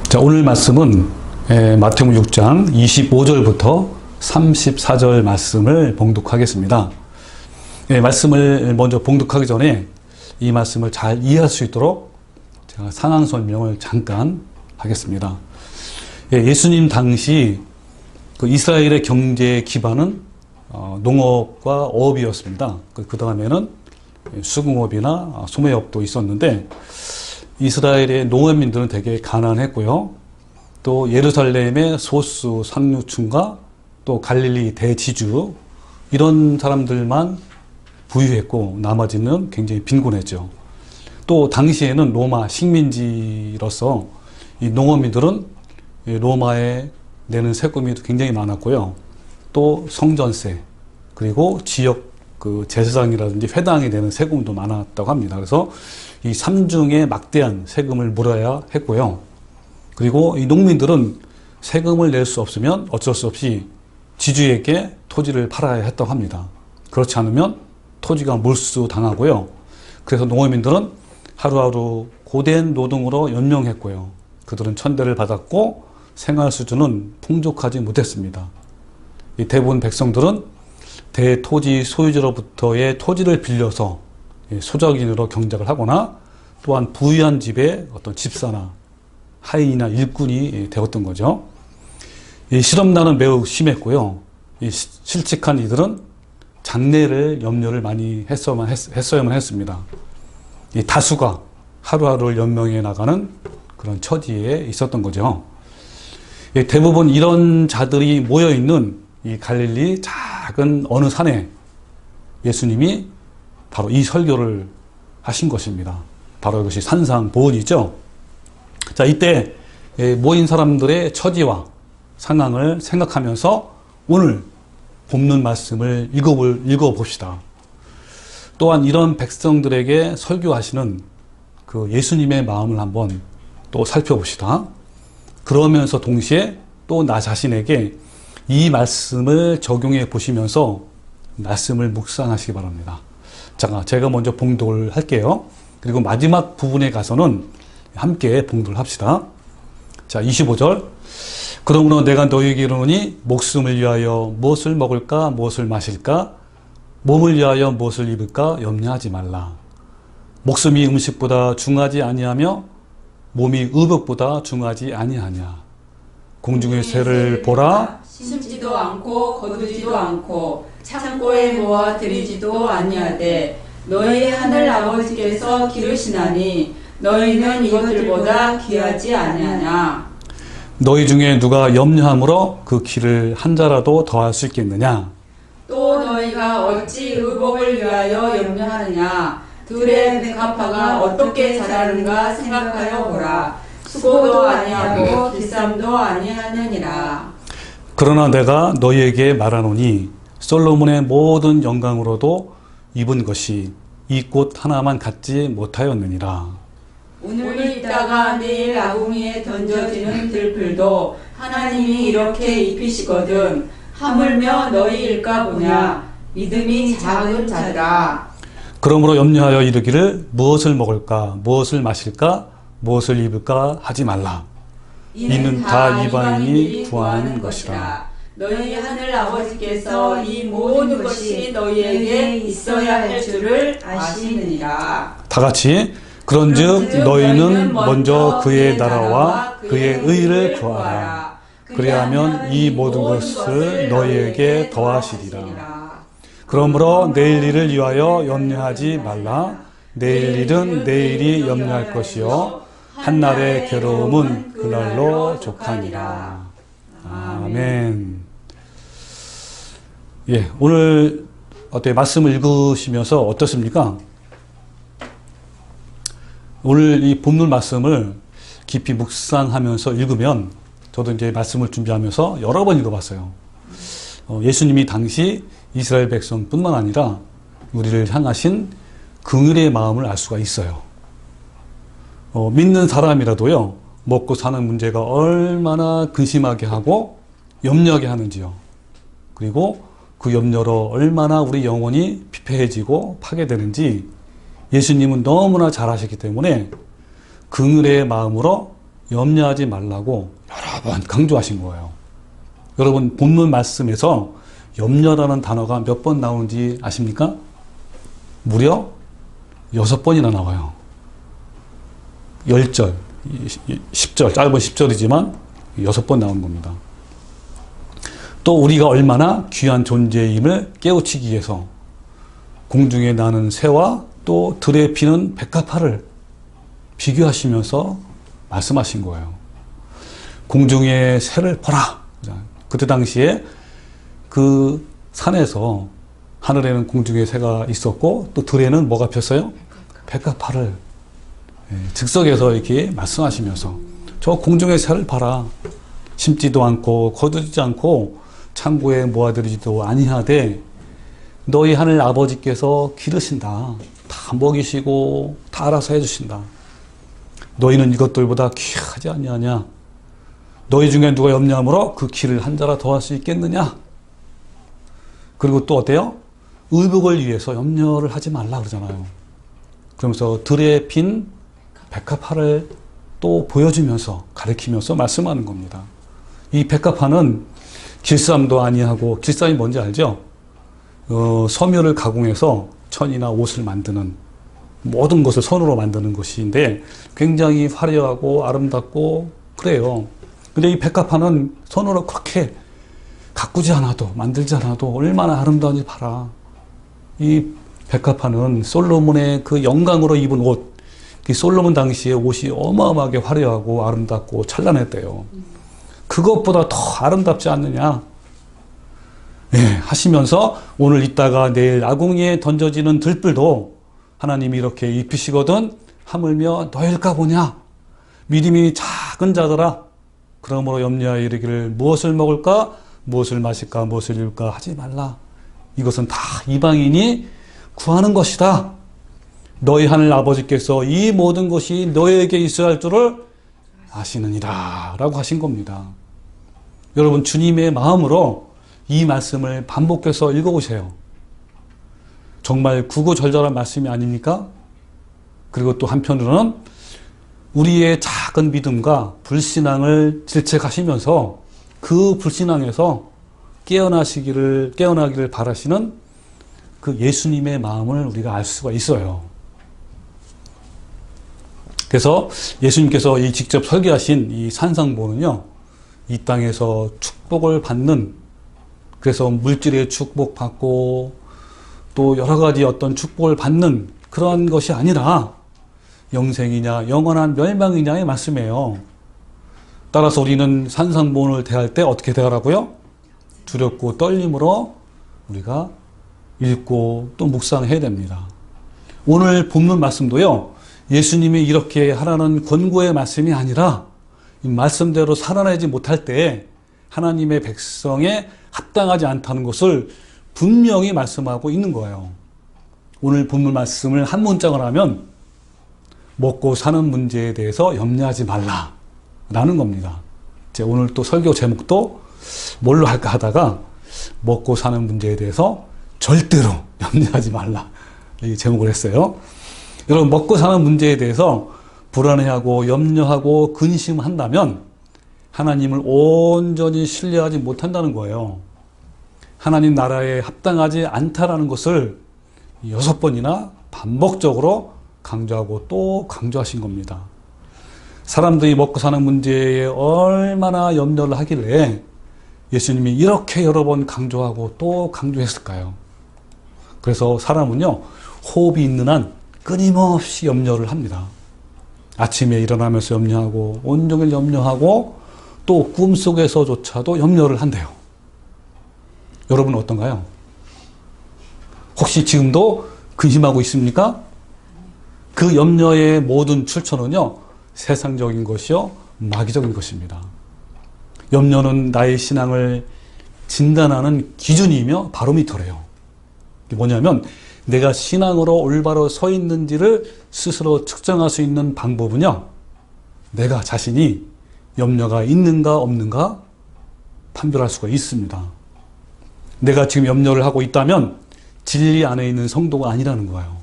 자, 오늘 말씀은 마태복음 6장 25절부터 34절 말씀을 봉독하겠습니다. 말씀을 먼저 봉독하기 전에 이 말씀을 잘 이해할 수 있도록 제가 상황 설명을 잠깐 하겠습니다. 예수님 당시 그 이스라엘의 경제 기반은 농업과 어업이었습니다. 그 다음에는 수공업이나 소매업도 있었는데 이스라엘의 농업민들은 되게 가난했고요. 또 예루살렘의 소수 상류층과 또 갈릴리 대지주 이런 사람들만 부유했고 나머지는 굉장히 빈곤했죠. 또 당시에는 로마 식민지로서 이 농업민들은 로마에 내는 세금이 굉장히 많았고요. 또 성전세 그리고 지역 그 제사장이라든지 회당이 내는 세금도 많았다고 합니다. 그래서 이 삼중에 막대한 세금을 물어야 했고요. 그리고 이 농민들은 세금을 낼 수 없으면 어쩔 수 없이 지주에게 토지를 팔아야 했다고 합니다. 그렇지 않으면 토지가 몰수당하고요. 그래서 농업민들은 하루하루 고된 노동으로 연명했고요. 그들은 천대를 받았고 생활 수준은 풍족하지 못했습니다. 이 대부분 백성들은 대토지 소유자로부터의 토지를 빌려서 소작인으로 경작을 하거나 또한 부유한 집의 어떤 집사나 하인이나 일꾼이 되었던 거죠. 이 실업난은 매우 심했고요. 이 실직한 이들은 장례를 염려를 많이 했어야만 했습니다. 이 다수가 하루하루를 연명해 나가는 그런 처지에 있었던 거죠. 대부분 이런 자들이 모여있는 이 갈릴리 작은 어느 산에 예수님이 바로 이 설교를 하신 것입니다. 바로 이것이 산상보훈이죠. 자, 이때 모인 사람들의 처지와 상황을 생각하면서 오늘 본문 말씀을 읽어봅시다. 또한 이런 백성들에게 설교하시는 그 예수님의 마음을 한번 또 살펴봅시다. 그러면서 동시에 또 나 자신에게 이 말씀을 적용해 보시면서 말씀을 묵상하시기 바랍니다. 자, 제가 먼저 봉독을 할게요. 그리고 마지막 부분에 가서는 함께 봉독을 합시다. 자, 25절. 그러므로 내가 너희에게 이르노니 목숨을 위하여 무엇을 먹을까 무엇을 마실까 몸을 위하여 무엇을 입을까 염려하지 말라. 목숨이 음식보다 중하지 아니하며 몸이 의복보다 중하지 아니하냐. 공중의 새를 보라. 심지도 않고 거두지도 않고 창고에 모아 들이지도 아니하되 너희 하늘 아버지께서 기르시나니 너희는 이것들보다 귀하지 아니하냐. 너희 중에 누가 염려함으로 그 길을 한 자라도 더할 수 있겠느냐. 또 너희가 어찌 의복을 위하여 염려하느냐. 들의 백합화가 어떻게 자라는가 생각하여 보라. 수고도 아니하고 기쌈도 아니하느니라. 그러나 내가 너희에게 말하노니 솔로몬의 모든 영광으로도 입은 것이 이 꽃 하나만 갖지 못하였느니라. 오늘 있다가 내일 아궁이에 던져지는 들풀도 하나님이 이렇게 입히시거든 하물며 너희일까 보냐. 믿음이 작은 자들아. 그러므로 염려하여 이르기를 무엇을 먹을까 무엇을 마실까 무엇을 입을까 하지 말라. 이는 다 이방인이 구하는 것이라. 너희 하늘 아버지께서 이 모든 것이 너희에게 있어야 할 줄을 아시느니라. 다 같이 그런즉 너희는 먼저 그의 나라와 그의 의를 구하라. 그리하면 이 모든 것을 너희에게 더하시리라. 그러므로 내일 일을 위하여 염려하지 말라. 내일 일은 내일이 염려할 것이요 한날의 괴로움은 그날로 족하니라. 아멘. 예, 오늘 어때 말씀을 읽으시면서 어떻습니까? 오늘 이 본문 말씀을 깊이 묵상하면서 읽으면 저도 이제 말씀을 준비하면서 여러 번 읽어봤어요. 예수님이 당시 이스라엘 백성뿐만 아니라 우리를 향하신 긍휼의 마음을 알 수가 있어요. 믿는 사람이라도요, 먹고 사는 문제가 얼마나 근심하게 하고 염려하게 하는지요. 그리고 그 염려로 얼마나 우리 영혼이 피폐해지고 파괴되는지 예수님은 너무나 잘 아시기 때문에 긍휼의 마음으로 염려하지 말라고 여러 번 강조하신 거예요. 여러분 본문 말씀에서 염려라는 단어가 몇 번 나오는지 아십니까? 무려 6번이나 나와요. 10절, 10절, 짧은 10절이지만 6번 나오는 겁니다. 또 우리가 얼마나 귀한 존재임을 깨우치기 위해서 공중에 나는 새와 또 들에 피는 백합화를 비교하시면서 말씀하신 거예요. 공중의 새를 보라. 그때 당시에 그 산에서 하늘에는 공중의 새가 있었고 또 들에는 뭐가 폈어요? 백합화를 즉석에서 이렇게 말씀하시면서 저 공중의 새를 봐라. 심지도 않고 거두지 않고 창고에 모아들이지도 아니하되 너희 하늘 아버지께서 기르신다. 다 먹이시고 다 알아서 해주신다. 너희는 이것들보다 귀하지 아니하냐? 너희 중에 누가 염려함으로 그 길을 한 자라 더할 수 있겠느냐? 그리고 또 어때요? 의복을 위해서 염려를 하지 말라 그러잖아요. 그러면서 들에 핀 백합화를 또 보여주면서 가리키면서 말씀하는 겁니다. 이 백합화는 길쌈도 아니하고 길쌈이 뭔지 알죠? 섬유를 가공해서 천이나 옷을 만드는 모든 것을 손으로 만드는 것인데 굉장히 화려하고 아름답고 그래요. 근데 이 백합화는 손으로 그렇게 가꾸지 않아도 만들지 않아도 얼마나 아름다운지 봐라. 이 백합화는 솔로몬의 그 영광으로 입은 옷, 그 솔로몬 당시에 옷이 어마어마하게 화려하고 아름답고 찬란했대요. 그것보다 더 아름답지 않느냐? 예, 하시면서 오늘 있다가 내일 아궁이에 던져지는 들불도 하나님이 이렇게 입히시거든 하물며 너일까 보냐? 믿음이 작은 자들아 그러므로 염려하여 이르기를 무엇을 먹을까? 무엇을 마실까? 무엇을 입을까? 하지 말라. 이것은 다 이방인이 구하는 것이다. 너희 하늘 아버지께서 이 모든 것이 너에게 있어야 할 줄을 아시느니라 라고 하신 겁니다. 여러분 주님의 마음으로 이 말씀을 반복해서 읽어보세요. 정말 구구절절한 말씀이 아닙니까? 그리고 또 한편으로는 우리의 작은 믿음과 불신앙을 질책하시면서 그 불신앙에서 깨어나기를 바라시는 그 예수님의 마음을 우리가 알 수가 있어요. 그래서 예수님께서 이 직접 설계하신 이 산상보는요, 이 땅에서 축복을 받는, 그래서 물질의 축복받고 또 여러 가지 어떤 축복을 받는 그런 것이 아니라 영생이냐 영원한 멸망이냐의 말씀이에요. 따라서 우리는 산상보훈을 대할 때 어떻게 대하라고요? 두렵고 떨림으로 우리가 읽고 또 묵상해야 됩니다. 오늘 본문 말씀도요, 예수님이 이렇게 하라는 권고의 말씀이 아니라 이 말씀대로 살아내지 못할 때 하나님의 백성에 합당하지 않다는 것을 분명히 말씀하고 있는 거예요. 오늘 본문 말씀을 한 문장을 하면 먹고 사는 문제에 대해서 염려하지 말라 라는 겁니다. 제가 오늘 또 설교 제목도 뭘로 할까 하다가 먹고 사는 문제에 대해서 절대로 염려하지 말라 이 제목을 했어요. 여러분 먹고 사는 문제에 대해서 불안해하고 염려하고 근심한다면 하나님을 온전히 신뢰하지 못한다는 거예요. 하나님 나라에 합당하지 않다라는 것을 6번이나 반복적으로 강조하고 또 강조하신 겁니다. 사람들이 먹고 사는 문제에 얼마나 염려를 하길래 예수님이 이렇게 여러 번 강조하고 또 강조했을까요? 그래서 사람은요, 호흡이 있는 한 끊임없이 염려를 합니다. 아침에 일어나면서 염려하고 온종일 염려하고 또 꿈속에서조차도 염려를 한대요. 여러분은 어떤가요? 혹시 지금도 근심하고 있습니까? 그 염려의 모든 출처는요, 세상적인 것이요, 마귀적인 것입니다. 염려는 나의 신앙을 진단하는 기준이며 바로미터래요. 이게 뭐냐면 내가 신앙으로 올바로 서 있는지를 스스로 측정할 수 있는 방법은요, 내가 자신이 염려가 있는가 없는가 판별할 수가 있습니다. 내가 지금 염려를 하고 있다면 진리 안에 있는 성도가 아니라는 거예요.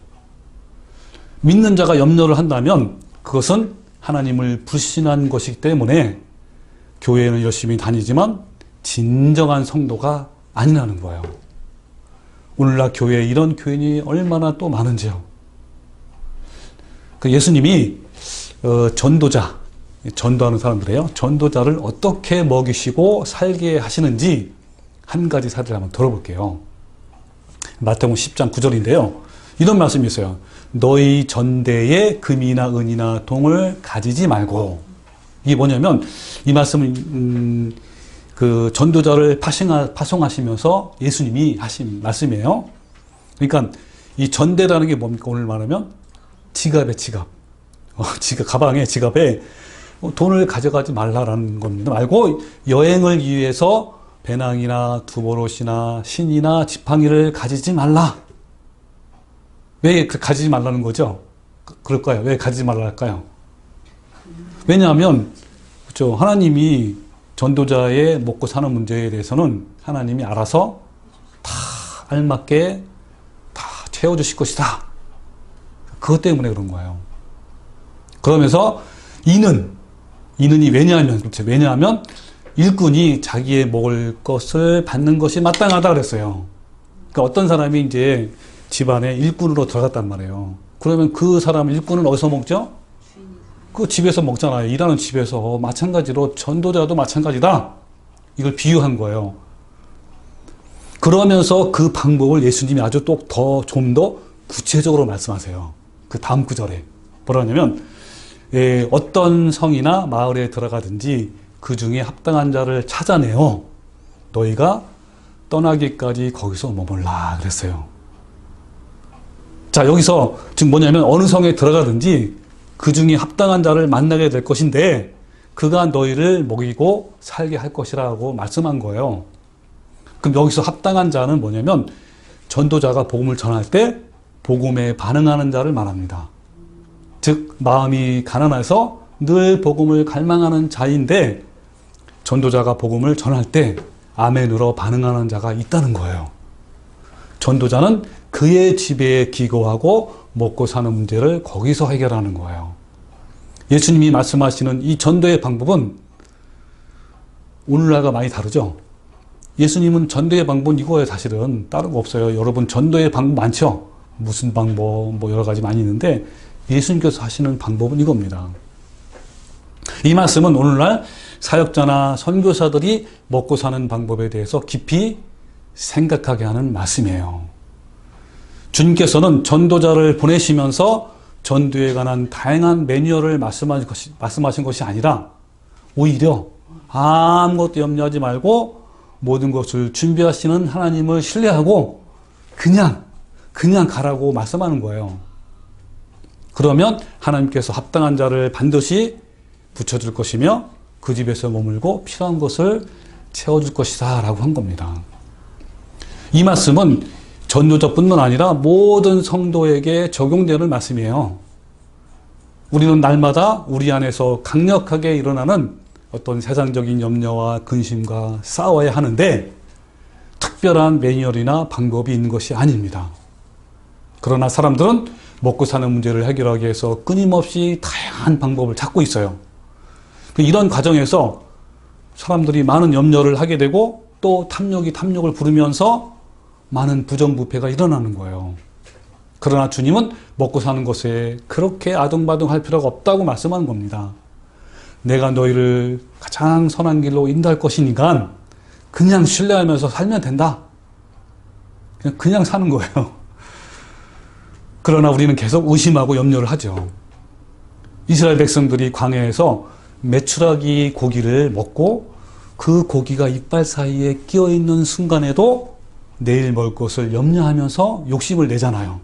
믿는 자가 염려를 한다면 그것은 하나님을 불신한 것이기 때문에 교회는 열심히 다니지만 진정한 성도가 아니라는 거예요. 오늘날 교회에 이런 교인이 얼마나 또 많은지요. 그 예수님이 전도자, 전도하는 사람들이에요. 전도자를 어떻게 먹이시고 살게 하시는지 한 가지 사례를 한번 들어볼게요. 마태복음 10장 9절인데요. 이런 말씀이 있어요. 너희 전대에 금이나 은이나 동을 가지지 말고. 이게 뭐냐면 이 말씀은 그 전도자를 파송하시면서 예수님이 하신 말씀이에요. 그러니까 이 전대라는 게 뭡니까? 오늘 말하면 지갑에 지갑. 가방에 지갑에 돈을 가져가지 말라라는 겁니다. 말고 여행을 위해서 배낭이나 두보롯이나 신이나 지팡이를 가지지 말라. 왜 가지지 말라는 거죠? 그럴까요? 왜 가지지 말라 할까요? 왜냐하면 그렇죠. 하나님이 전도자의 먹고 사는 문제에 대해서는 하나님이 알아서 다 알맞게 다 채워주실 것이다. 그것 때문에 그런 거예요. 그러면서 이는이 왜냐하면 그렇죠. 왜냐하면 일꾼이 자기의 먹을 것을 받는 것이 마땅하다 그랬어요. 그러니까 어떤 사람이 이제 집안에 일꾼으로 들어갔단 말이에요. 그러면 그 사람 일꾼은 어디서 먹죠? 그 집에서 먹잖아요. 일하는 집에서. 마찬가지로 전도자도 마찬가지다. 이걸 비유한 거예요. 그러면서 그 방법을 예수님이 아주 또 좀 더 구체적으로 말씀하세요. 그 다음 구절에 뭐라 하냐면 어떤 성이나 마을에 들어가든지 그 중에 합당한 자를 찾아내어 너희가 떠나기까지 거기서 머물라 그랬어요. 자, 여기서 지금 뭐냐면 어느 성에 들어가든지 그 중에 합당한 자를 만나게 될 것인데 그가 너희를 먹이고 살게 할 것이라고 말씀한 거예요. 그럼 여기서 합당한 자는 뭐냐면 전도자가 복음을 전할 때 복음에 반응하는 자를 말합니다. 즉 마음이 가난해서 늘 복음을 갈망하는 자인데 전도자가 복음을 전할 때 아멘으로 반응하는 자가 있다는 거예요. 전도자는 그의 집에 기거하고 먹고 사는 문제를 거기서 해결하는 거예요. 예수님이 말씀하시는 이 전도의 방법은 오늘날과 많이 다르죠. 예수님은 전도의 방법은 이거예요. 사실은 다른 거 없어요. 여러분 전도의 방법 많죠. 무슨 방법 뭐 여러 가지 많이 있는데 예수님께서 하시는 방법은 이겁니다. 이 말씀은 오늘날 사역자나 선교사들이 먹고 사는 방법에 대해서 깊이 생각하게 하는 말씀이에요. 주님께서는 전도자를 보내시면서 전도에 관한 다양한 매뉴얼을 말씀하신 것이 아니라 오히려 아무것도 염려하지 말고 모든 것을 준비하시는 하나님을 신뢰하고 그냥 가라고 말씀하는 거예요. 그러면 하나님께서 합당한 자를 반드시 붙여줄 것이며 그 집에서 머물고 필요한 것을 채워줄 것이다 라고 한 겁니다. 이 말씀은 전도자뿐만 아니라 모든 성도에게 적용되는 말씀이에요. 우리는 날마다 우리 안에서 강력하게 일어나는 어떤 세상적인 염려와 근심과 싸워야 하는데 특별한 매뉴얼이나 방법이 있는 것이 아닙니다. 그러나 사람들은 먹고 사는 문제를 해결하기 위해서 끊임없이 다양한 방법을 찾고 있어요. 이런 과정에서 사람들이 많은 염려를 하게 되고 또 탐욕이 탐욕을 부르면서 많은 부정부패가 일어나는 거예요. 그러나 주님은 먹고 사는 것에 그렇게 아둥바둥할 필요가 없다고 말씀하는 겁니다. 내가 너희를 가장 선한 길로 인도할 것이니까 그냥 신뢰하면서 살면 된다. 그냥 사는 거예요. 그러나 우리는 계속 의심하고 염려를 하죠. 이스라엘 백성들이 광야에서 메추라기 고기를 먹고 그 고기가 이빨 사이에 끼어 있는 순간에도 내일 먹을 것을 염려하면서 욕심을 내잖아요.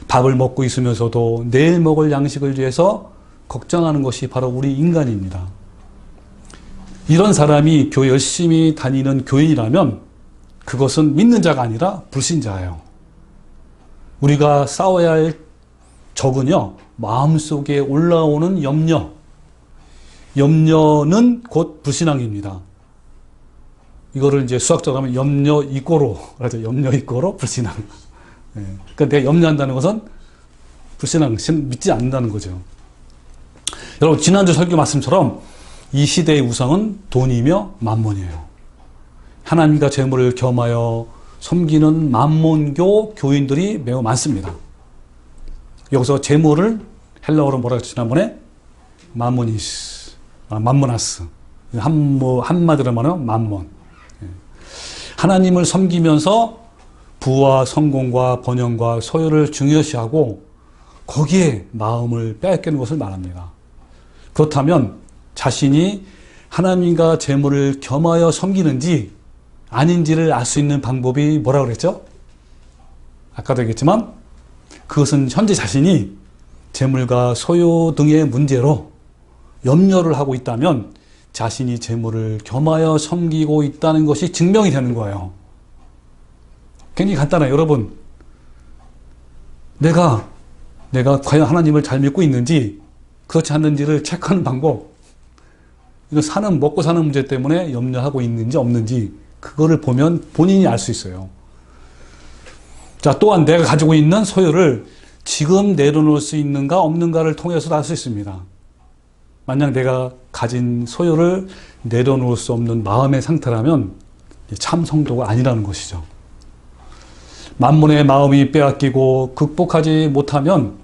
밥을 먹고 있으면서도 내일 먹을 양식을 위해서 걱정하는 것이 바로 우리 인간입니다. 이런 사람이 교회 열심히 다니는 교인이라면 그것은 믿는 자가 아니라 불신자예요. 우리가 싸워야 할 적은요, 마음속에 올라오는 염려. 염려는 곧 불신앙입니다. 이거를 이제 수학적으로 하면 염려 이꼬로, 그래서 염려 이꼬로 불신앙. 그러니까 내가 염려한다는 것은 불신앙, 믿지 않는다는 거죠. 여러분, 지난주 설교 말씀처럼 이 시대의 우상은 돈이며 만몬이에요. 하나님과 재물을 겸하여 섬기는 만몬교 교인들이 매우 많습니다. 여기서 재물을 헬라어로 뭐라고 했죠? 지난번에 만모나스. 한마디로 말하면 만몬. 하나님을 섬기면서 부와 성공과 번영과 소유를 중요시하고 거기에 마음을 빼앗기는 것을 말합니다. 그렇다면 자신이 하나님과 재물을 겸하여 섬기는지 아닌지를 알 수 있는 방법이 뭐라고 그랬죠? 아까도 얘기했지만 그것은 현재 자신이 재물과 소유 등의 문제로 염려를 하고 있다면 자신이 재물을 겸하여 섬기고 있다는 것이 증명이 되는 거예요. 굉장히 간단해요. 여러분, 내가 과연 하나님을 잘 믿고 있는지 그렇지 않는지를 체크하는 방법, 이거 먹고 사는 문제 때문에 염려하고 있는지 없는지 그거를 보면 본인이 알 수 있어요. 자, 또한 내가 가지고 있는 소유를 지금 내려놓을 수 있는가 없는가를 통해서도 알 수 있습니다. 만약 내가 가진 소유를 내려놓을 수 없는 마음의 상태라면 참 성도가 아니라는 것이죠. 만몬의 마음이 빼앗기고 극복하지 못하면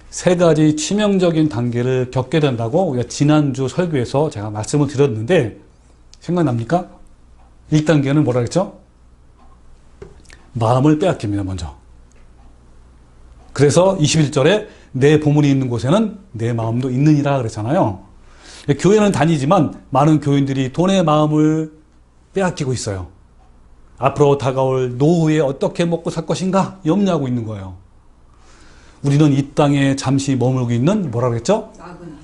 세 가지 치명적인 단계를 겪게 된다고 우리가 지난주 설교에서 제가 말씀을 드렸는데 생각납니까? 1단계는 뭐라 그랬죠? 마음을 빼앗깁니다, 먼저. 그래서 21절에 내 보물이 있는 곳에는 내 마음도 있느니라 그랬잖아요. 교회는 다니지만 많은 교인들이 돈의 마음을 빼앗기고 있어요. 앞으로 다가올 노후에 어떻게 먹고 살 것인가 염려하고 있는 거예요. 우리는 이 땅에 잠시 머물고 있는 뭐라 그랬죠?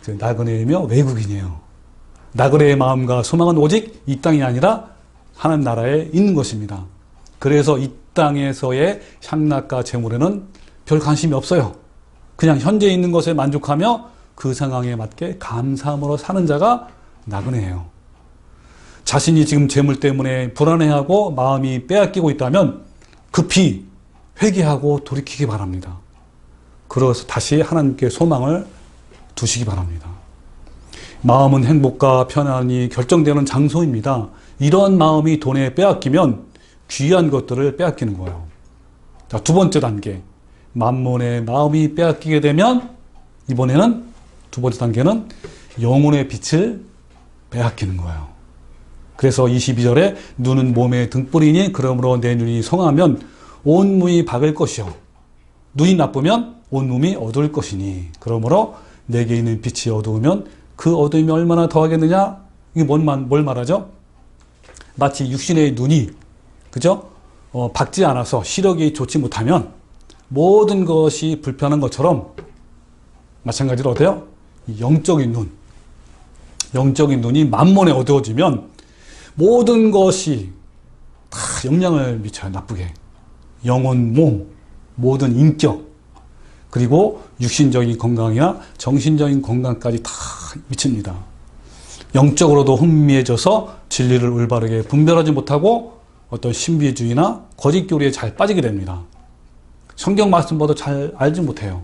나그네이며 외국인이에요. 나그네의 마음과 소망은 오직 이 땅이 아니라 하나님 나라에 있는 것입니다. 그래서 이 땅에서의 향락과 재물에는 별 관심이 없어요. 그냥 현재 있는 것에 만족하며 그 상황에 맞게 감사함으로 사는 자가 나그네예요. 자신이 지금 재물 때문에 불안해하고 마음이 빼앗기고 있다면 급히 회개하고 돌이키기 바랍니다. 그래서 다시 하나님께 소망을 두시기 바랍니다. 마음은 행복과 편안이 결정되는 장소입니다. 이런 마음이 돈에 빼앗기면 귀한 것들을 빼앗기는 거예요. 자, 두 번째 단계. 만몬의 마음이 빼앗기게 되면 이번에는 두 번째 단계는 영혼의 빛을 빼앗기는 거예요. 그래서 22절에 눈은 몸의 등불이니 그러므로 내 눈이 성하면 온 몸이 밝을 것이요 눈이 나쁘면 온 몸이 어두울 것이니 그러므로 내게 있는 빛이 어두우면 그 어두움이 얼마나 더하겠느냐? 이게 뭘 말하죠? 마치 육신의 눈이 그죠? 밝지 않아서 시력이 좋지 못하면 모든 것이 불편한 것처럼 마찬가지로 어때요? 영적인 눈이 만몬에 어두워지면 모든 것이 다 영향을 미쳐요. 나쁘게. 영혼, 몸, 모든 인격 그리고 육신적인 건강이나 정신적인 건강까지 다 미칩니다. 영적으로도 혼미해져서 진리를 올바르게 분별하지 못하고 어떤 신비주의나 거짓 교리에 잘 빠지게 됩니다. 성경 말씀보다 잘 알지 못해요.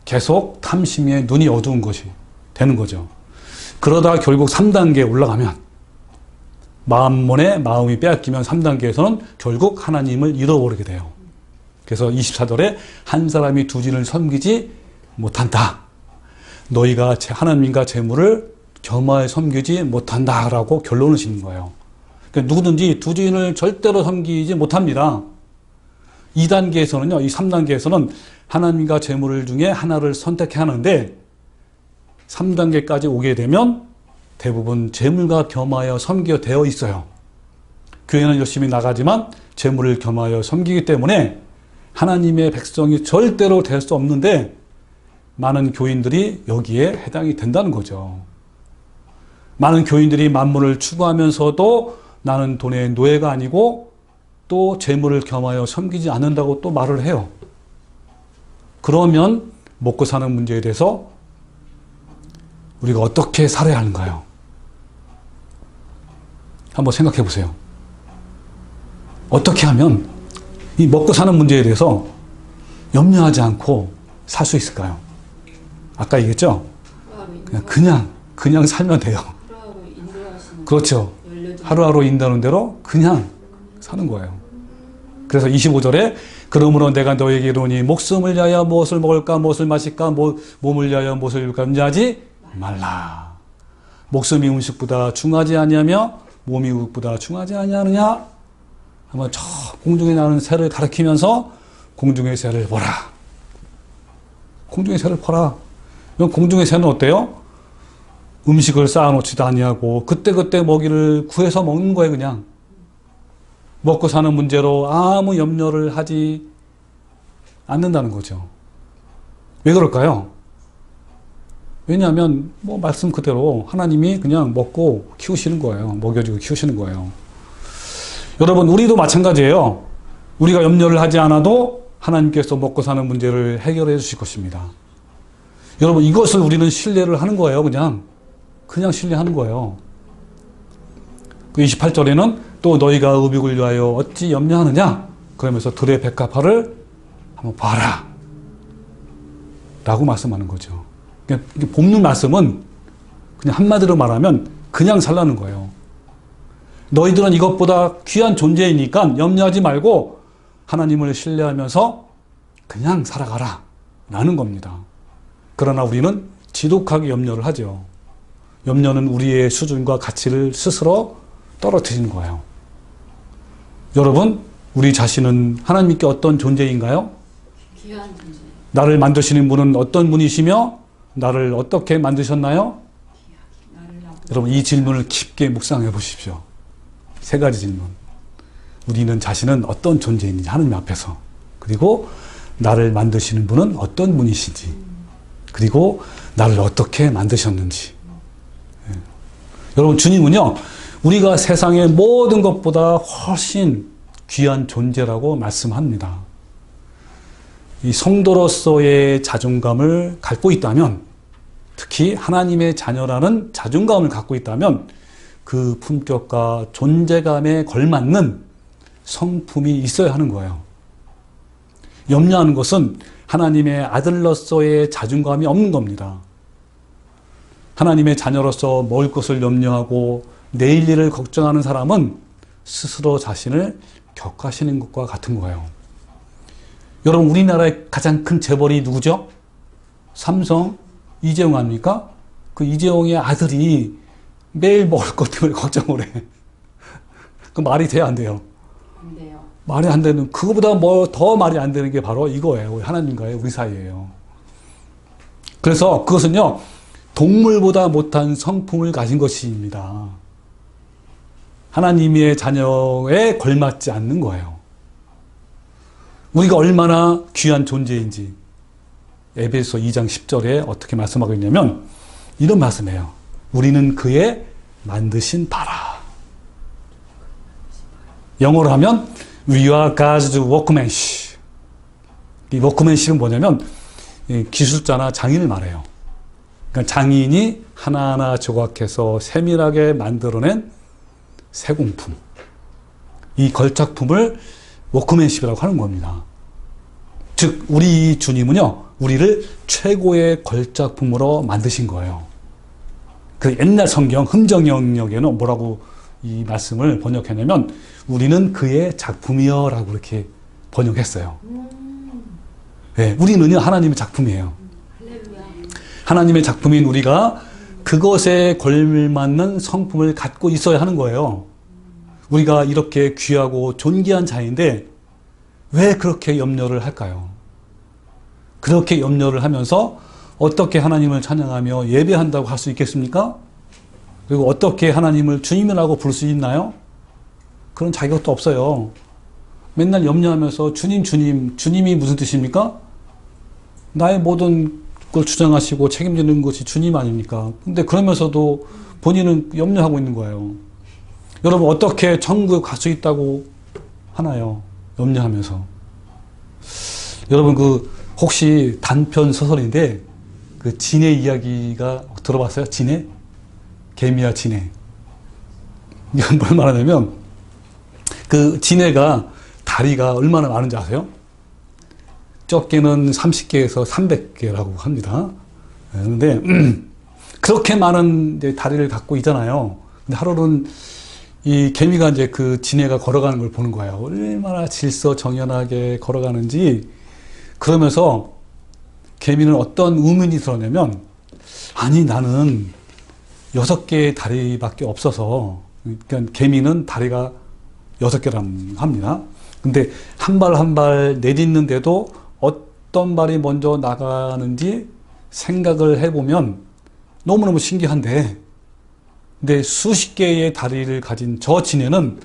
계속 탐심에 눈이 어두운 것이 되는 거죠. 그러다 결국 3단계에 올라가면 만몬의 마음이 빼앗기면 3단계에서는 결국 하나님을 잃어버리게 돼요. 그래서 24절에 한 사람이 두 진을 섬기지 못한다. 너희가 하나님과 재물을 겸하여 섬기지 못한다라고 결론을 짓는 거예요. 그러니까 누구든지 두 진을 절대로 섬기지 못합니다. 2단계에서는요, 이 3단계에서는 하나님과 재물 중에 하나를 선택해야 하는데 3단계까지 오게 되면 대부분 재물과 겸하여 섬겨 되어 있어요. 교회는 열심히 나가지만 재물을 겸하여 섬기기 때문에 하나님의 백성이 절대로 될 수 없는데 많은 교인들이 여기에 해당이 된다는 거죠. 많은 교인들이 만물을 추구하면서도 나는 돈의 노예가 아니고 또 재물을 겸하여 섬기지 않는다고 또 말을 해요. 그러면 먹고 사는 문제에 대해서 우리가 어떻게 살아야 하는가요? 한번 생각해 보세요. 어떻게 하면 이 먹고 사는 문제에 대해서 염려하지 않고 살 수 있을까요? 아까 얘기했죠? 그냥 살면 돼요. 하루하루 인도하시는 그렇죠. 열려주는 하루하루 인도하는 대로 그냥 사는 거예요. 그래서 25절에 그러므로 내가 너에게 이르노니 목숨을 위하여 무엇을 먹을까 무엇을 마실까 몸을 위하여 무엇을 입을까 염려하지 말라. 목숨이 음식보다 중하지 아니하며 몸이 의복보다 중하지 아니하느냐. 아마 저 공중에 나는 새를 가리키면서 공중의 새를 보라. 공중의 새를 보라. 공중의 새는 어때요? 음식을 쌓아놓지도 아니하고 그때그때 먹이를 구해서 먹는 거예요. 그냥 먹고 사는 문제로 아무 염려를 하지 않는다는 거죠. 왜 그럴까요? 왜냐하면 말씀 그대로 하나님이 그냥 먹고 키우시는 거예요. 먹여주고 키우시는 거예요. 여러분, 우리도 마찬가지예요. 우리가 염려를 하지 않아도 하나님께서 먹고 사는 문제를 해결해 주실 것입니다. 여러분, 이것을 우리는 신뢰를 하는 거예요. 그냥 신뢰하는 거예요. 28절에는 또 너희가 의복을 위하여 어찌 염려하느냐? 그러면서 들의 백합화를 한번 봐라. 라고 말씀하는 거죠. 본문 말씀은 그냥 한마디로 말하면 그냥 살라는 거예요. 너희들은 이것보다 귀한 존재이니까 염려하지 말고 하나님을 신뢰하면서 그냥 살아가라. 라는 겁니다. 그러나 우리는 지독하게 염려를 하죠. 염려는 우리의 수준과 가치를 스스로 떨어뜨리는 거예요. 여러분, 우리 자신은 하나님께 어떤 존재인가요? 귀한 존재. 나를 만드시는 분은 어떤 분이시며 나를 어떻게 만드셨나요? 여러분, 이 질문을 깊게 묵상해 보십시오. 세 가지 질문. 우리는 자신은 어떤 존재인지 하나님 앞에서, 그리고 나를 만드시는 분은 어떤 분이신지, 그리고 나를 어떻게 만드셨는지. 여러분, 주님은요, 우리가 세상의 모든 것보다 훨씬 귀한 존재라고 말씀합니다. 이 성도로서의 자존감을 갖고 있다면, 특히 하나님의 자녀라는 자존감을 갖고 있다면 그 품격과 존재감에 걸맞는 성품이 있어야 하는 거예요. 염려하는 것은 하나님의 아들로서의 자존감이 없는 겁니다. 하나님의 자녀로서 먹을 것을 염려하고 내일 일을 걱정하는 사람은 스스로 자신을 격하시는 것과 같은 거예요. 여러분, 우리나라의 가장 큰 재벌이 누구죠? 삼성 이재용 아닙니까? 그 이재용의 아들이 매일 먹을 것 때문에 걱정을 해. 그 말이 돼야 안 돼요? 안 돼요. 말이 안 되는, 그거보다 더 말이 안 되는 게 바로 이거예요. 하나님과의 우리 사이예요. 그래서 그것은요, 동물보다 못한 성품을 가진 것입니다. 하나님의 자녀에 걸맞지 않는 거예요. 우리가 얼마나 귀한 존재인지 에베소 2장 10절에 어떻게 말씀하고 있냐면 이런 말씀이에요. 우리는 그의 만드신 바라. 영어로 하면 We are God's workmanship. 이 workmanship은 뭐냐면 기술자나 장인을 말해요. 그러니까 장인이 하나하나 조각해서 세밀하게 만들어낸 세공품. 이 걸작품을 워크맨십이라고 하는 겁니다. 즉 우리 주님은요, 우리를 최고의 걸작품으로 만드신 거예요. 그 옛날 성경 흥정 영역에는 뭐라고 이 말씀을 번역했냐면 우리는 그의 작품이여 라고 이렇게 번역했어요. 네, 우리는요 하나님의 작품이에요. 할렐루야. 하나님의 작품인 우리가 그것에 걸맞는 성품을 갖고 있어야 하는 거예요. 우리가 이렇게 귀하고 존귀한 자인데 왜 그렇게 염려를 할까요? 그렇게 염려를 하면서 어떻게 하나님을 찬양하며 예배한다고 할 수 있겠습니까? 그리고 어떻게 하나님을 주님이라고 부를 수 있나요? 그런 자격도 없어요. 맨날 염려하면서 주님이 무슨 뜻입니까? 나의 모든 걸 주장하시고 책임지는 것이 주님 아닙니까? 근데 그러면서도 본인은 염려하고 있는 거예요. 여러분, 어떻게 천국에 갈 수 있다고 하나요? 염려하면서. 여러분, 혹시 단편 소설인데, 진의 이야기가 들어봤어요? 진해? 개미와 진해. 이건 뭘 말하냐면, 진해가 다리가 얼마나 많은지 아세요? 적게는 30개에서 300개라고 합니다. 그런데, 그렇게 많은 이제 다리를 갖고 있잖아요. 근데 하루는 이 개미가 이제 그 지네가 걸어가는 걸 보는 거예요. 얼마나 질서정연하게 걸어가는지. 그러면서 개미는 어떤 의문이 들었냐면, 아니 나는 6개의 다리밖에 없어서, 그러니까 개미는 다리가 6개란 합니다. 근데 한 발 한 발 내딛는데도 어떤 발이 먼저 나가는지 생각을 해보면 너무너무 신기한데, 근데 수십 개의 다리를 가진 저 지네는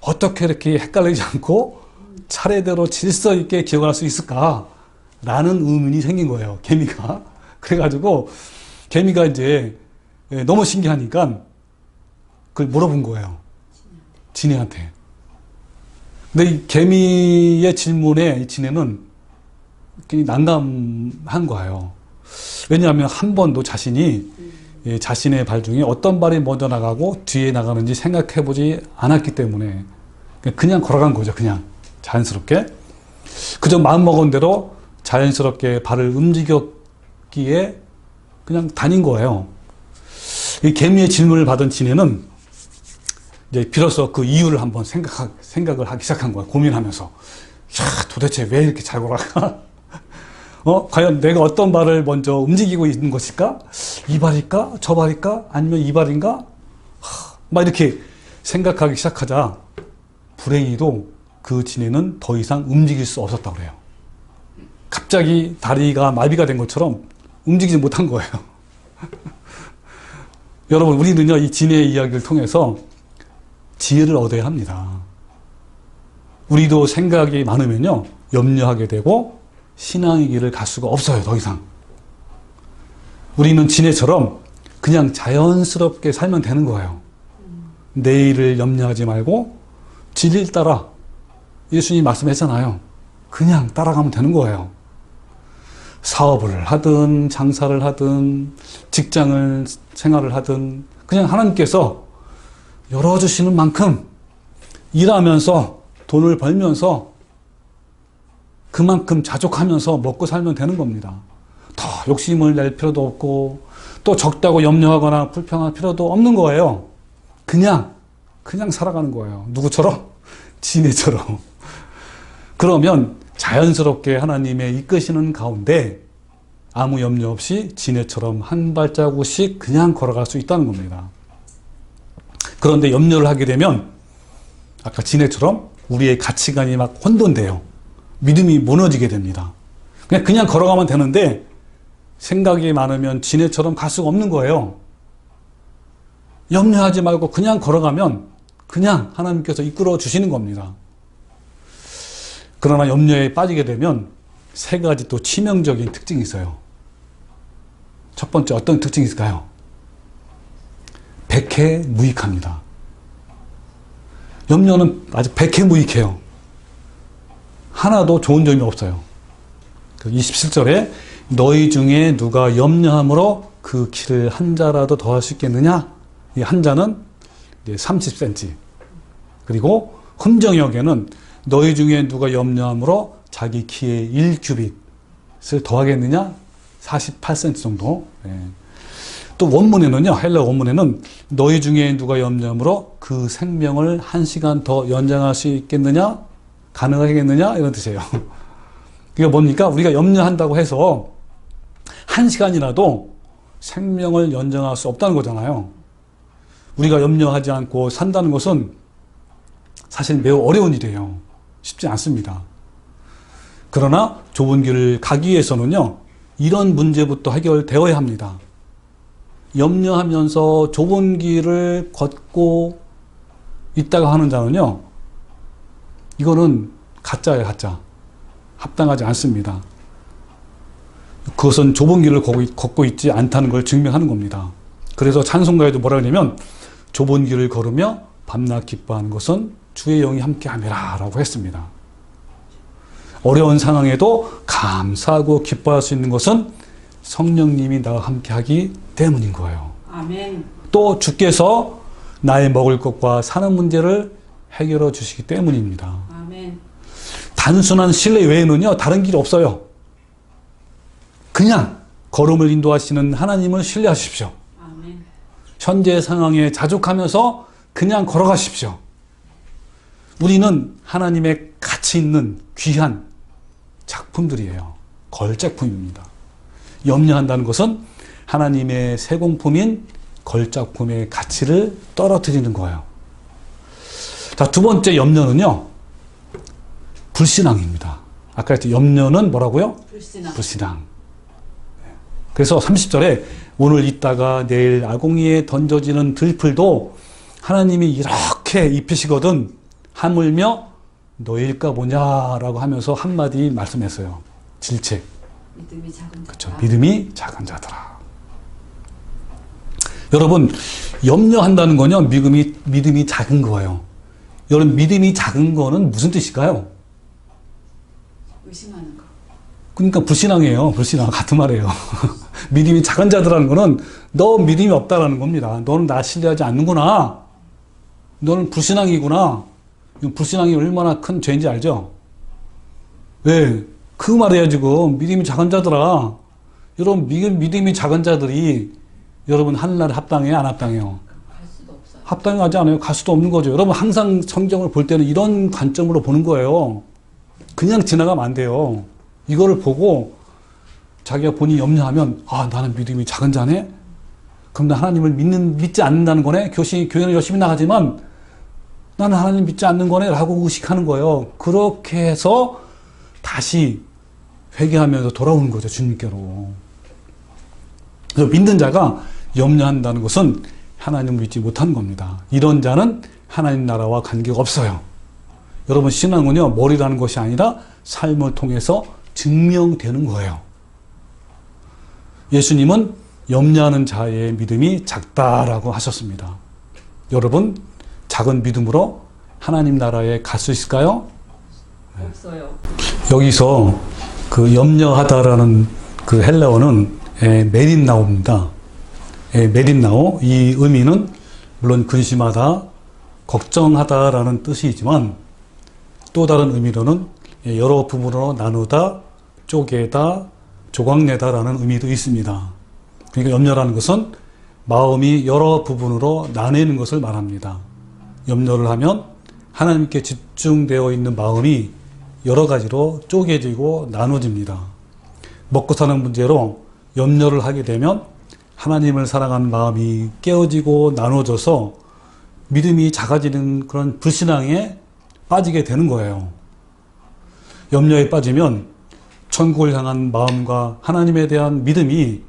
어떻게 이렇게 헷갈리지 않고 차례대로 질서 있게 기억할 수 있을까? 라는 의문이 생긴 거예요, 개미가. 그래가지고 개미가 이제 너무 신기하니까 그걸 물어본 거예요, 지네한테. 근데 이 개미의 질문에 이 지네는 굉장히 난감한 거예요. 왜냐하면 한 번도 자신이 자신의 발 중에 어떤 발이 먼저 나가고 뒤에 나가는지 생각해보지 않았기 때문에 그냥 걸어간 거죠. 그냥 자연스럽게. 그저 마음먹은 대로 자연스럽게 발을 움직였기에 그냥 다닌 거예요. 이 개미의 질문을 받은 지네는 이제 비로소 그 이유를 한번 생각을 하기 시작한 거야. 고민하면서. 야, 도대체 왜 이렇게 잘 걸어가? 과연 내가 어떤 발을 먼저 움직이고 있는 것일까? 이 발일까? 저 발일까? 아니면 이 발인가? 막 이렇게 생각하기 시작하자 불행히도 그 지네는 더 이상 움직일 수 없었다고 그래요. 갑자기 다리가 마비가 된 것처럼 움직이지 못한 거예요. 여러분, 우리는요, 이 지네의 이야기를 통해서 지혜를 얻어야 합니다. 우리도 생각이 많으면요, 염려하게 되고 신앙의 길을 갈 수가 없어요, 더 이상. 우리는 지네처럼 그냥 자연스럽게 살면 되는 거예요. 내일을 염려하지 말고 진리를 따라. 예수님이 말씀했잖아요. 그냥 따라가면 되는 거예요. 사업을 하든 장사를 하든 직장을 생활을 하든 그냥 하나님께서 열어주시는 만큼 일하면서 돈을 벌면서 그만큼 자족하면서 먹고 살면 되는 겁니다. 더 욕심을 낼 필요도 없고 또 적다고 염려하거나 불평할 필요도 없는 거예요. 그냥 살아가는 거예요. 누구처럼? 지네처럼. 그러면 자연스럽게 하나님의 이끄시는 가운데 아무 염려 없이 지네처럼 한 발자국씩 그냥 걸어갈 수 있다는 겁니다. 그런데 염려를 하게 되면 아까 지네처럼 우리의 가치관이 막 혼돈돼요. 믿음이 무너지게 됩니다. 그냥 걸어가면 되는데 생각이 많으면 지네처럼 갈 수가 없는 거예요. 염려하지 말고 그냥 걸어가면 그냥 하나님께서 이끌어 주시는 겁니다. 그러나 염려에 빠지게 되면 세 가지 또 치명적인 특징이 있어요. 첫 번째, 어떤 특징이 있을까요? 백해무익합니다. 염려는 아주 백해무익해요. 하나도 좋은 점이 없어요. 27절에 너희 중에 누가 염려함으로 그 키를 한 자라도 더할 수 있겠느냐? 이 한 자는 30cm. 그리고 흠정역에는 너희 중에 누가 염려함으로 자기 키에 1규빗을 더하겠느냐? 48cm 정도. 또 원문에는요, 헬라 원문에는 너희 중에 누가 염려함으로 그 생명을 1시간 더 연장할 수 있겠느냐? 가능하겠느냐? 이런 뜻이에요. 이게 뭡니까? 우리가 염려한다고 해서 1시간이라도 생명을 연장할 수 없다는 거잖아요. 우리가 염려하지 않고 산다는 것은 사실 매우 어려운 일이에요. 쉽지 않습니다. 그러나 좁은 길을 가기 위해서는요, 이런 문제부터 해결되어야 합니다. 염려하면서 좁은 길을 걷고 있다가 하는 자는요, 이거는 가짜예요, 가짜. 합당하지 않습니다. 그것은 좁은 길을 걷고 있지 않다는 걸 증명하는 겁니다. 그래서 찬송가에도 뭐라 그러냐면 좁은 길을 걸으며 밤낮 기뻐하는 것은 주의 영이 함께함이라 라고 했습니다. 어려운 상황에도 감사하고 기뻐할 수 있는 것은 성령님이 나와 함께하기 때문인 거예요. 아멘. 또 주께서 나의 먹을 것과 사는 문제를 해결해 주시기 때문입니다. 아멘. 단순한 신뢰 외에는요, 다른 길이 없어요. 그냥 걸음을 인도하시는 하나님을 신뢰하십시오. 현재 상황에 자족하면서 그냥 걸어가십시오. 우리는 하나님의 가치 있는 귀한 작품들이에요. 걸작품입니다. 염려한다는 것은 하나님의 세공품인 걸작품의 가치를 떨어뜨리는 거예요. 자, 두 번째 염려는요, 불신앙입니다. 아까 했던 염려는 뭐라고요? 불신앙. 그래서 30절에 오늘 있다가 내일 아궁이에 던져지는 들풀도 하나님이 이렇게 입히시거든 하물며 너일까 보냐라고 하면서 한마디 말씀했어요. 질책. 믿음이 작은 자들아. 그렇죠. 믿음이 작은 자들아. 여러분, 염려한다는 거요, 믿음이 작은 거예요. 여러분, 믿음이 작은 거는 무슨 뜻일까요? 의심하는 거. 그러니까 불신앙이에요. 불신앙. 같은 말이에요. 믿음이 작은 자들라는 거는 너 믿음이 없다라는 겁니다. 너는 나 신뢰하지 않는구나. 너는 불신앙이구나. 불신앙이 얼마나 큰 죄인지 알죠? 왜? 그 말이에요, 지금. 믿음이 작은 자들아. 여러분, 믿음이 작은 자들이 여러분 하늘나라에 합당해요, 안 합당해요? 갈 수도 없어요. 합당하지 않아요. 갈 수도 없는 거죠. 여러분, 항상 성경을 볼 때는 이런 관점으로 보는 거예요. 그냥 지나가면 안 돼요. 이거를 보고 자기가 본인이 염려하면, 아, 나는 믿음이 작은 자네? 그럼 나 하나님을 믿지 않는다는 거네? 교회는 열심히 나가지만 나는 하나님 믿지 않는 거네? 라고 의식하는 거예요. 그렇게 해서 다시 회개하면서 돌아오는 거죠, 주님께로. 그래서 믿는 자가 염려한다는 것은 하나님을 믿지 못하는 겁니다. 이런 자는 하나님 나라와 관계가 없어요. 여러분, 신앙은요, 머리라는 것이 아니라 삶을 통해서 증명되는 거예요. 예수님은 염려하는 자의 믿음이 작다라고 하셨습니다. 여러분, 작은 믿음으로 하나님 나라에 갈 수 있을까요? 없어요. 여기서 그 염려하다라는 그 헬라어는 메린나오입니다. 메린나오. 이 의미는 물론 근심하다, 걱정하다라는 뜻이지만 또 다른 의미로는 여러 부분으로 나누다, 쪼개다, 조각내다라는 의미도 있습니다. 그러니까 염려라는 것은 마음이 여러 부분으로 나뉘는 것을 말합니다. 염려를 하면 하나님께 집중되어 있는 마음이 여러 가지로 쪼개지고 나눠집니다. 먹고 사는 문제로 염려를 하게 되면 하나님을 사랑하는 마음이 깨어지고 나눠져서 믿음이 작아지는 그런 불신앙에 빠지게 되는 거예요. 염려에 빠지면 천국을 향한 마음과 하나님에 대한 믿음이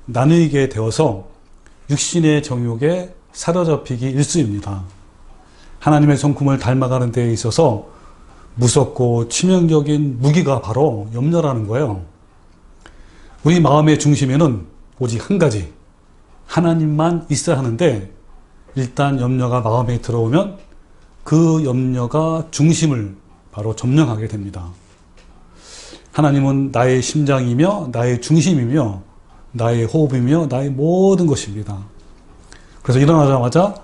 나누게 되어서 육신의 정욕에 사로잡히기 일쑤입니다. 하나님의 성품을 닮아가는 데에 있어서 무섭고 치명적인 무기가 바로 염려라는 거예요. 우리 마음의 중심에는 오직 한 가지, 하나님만 있어야 하는데 일단 염려가 마음에 들어오면 그 염려가 중심을 바로 점령하게 됩니다. 하나님은 나의 심장이며 나의 중심이며 나의 호흡이며 나의 모든 것입니다. 그래서 일어나자마자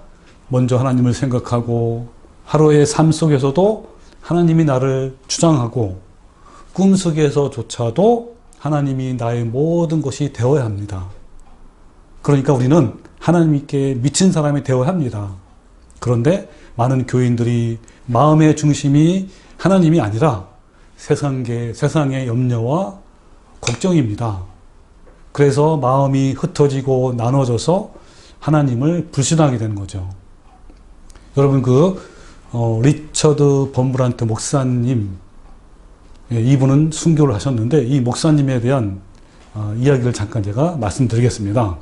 먼저 하나님을 생각하고 하루의 삶 속에서도 하나님이 나를 주장하고 꿈속에서조차도 하나님이 나의 모든 것이 되어야 합니다. 그러니까 우리는 하나님께 미친 사람이 되어야 합니다. 그런데 많은 교인들이 마음의 중심이 하나님이 아니라 세상의 염려와 걱정입니다. 그래서 마음이 흩어지고 나눠져서 하나님을 불신하게 되는 거죠. 여러분, 리처드 범브란트 목사님, 이분은 순교를 하셨는데 이 목사님에 대한 이야기를 잠깐 제가 말씀드리겠습니다.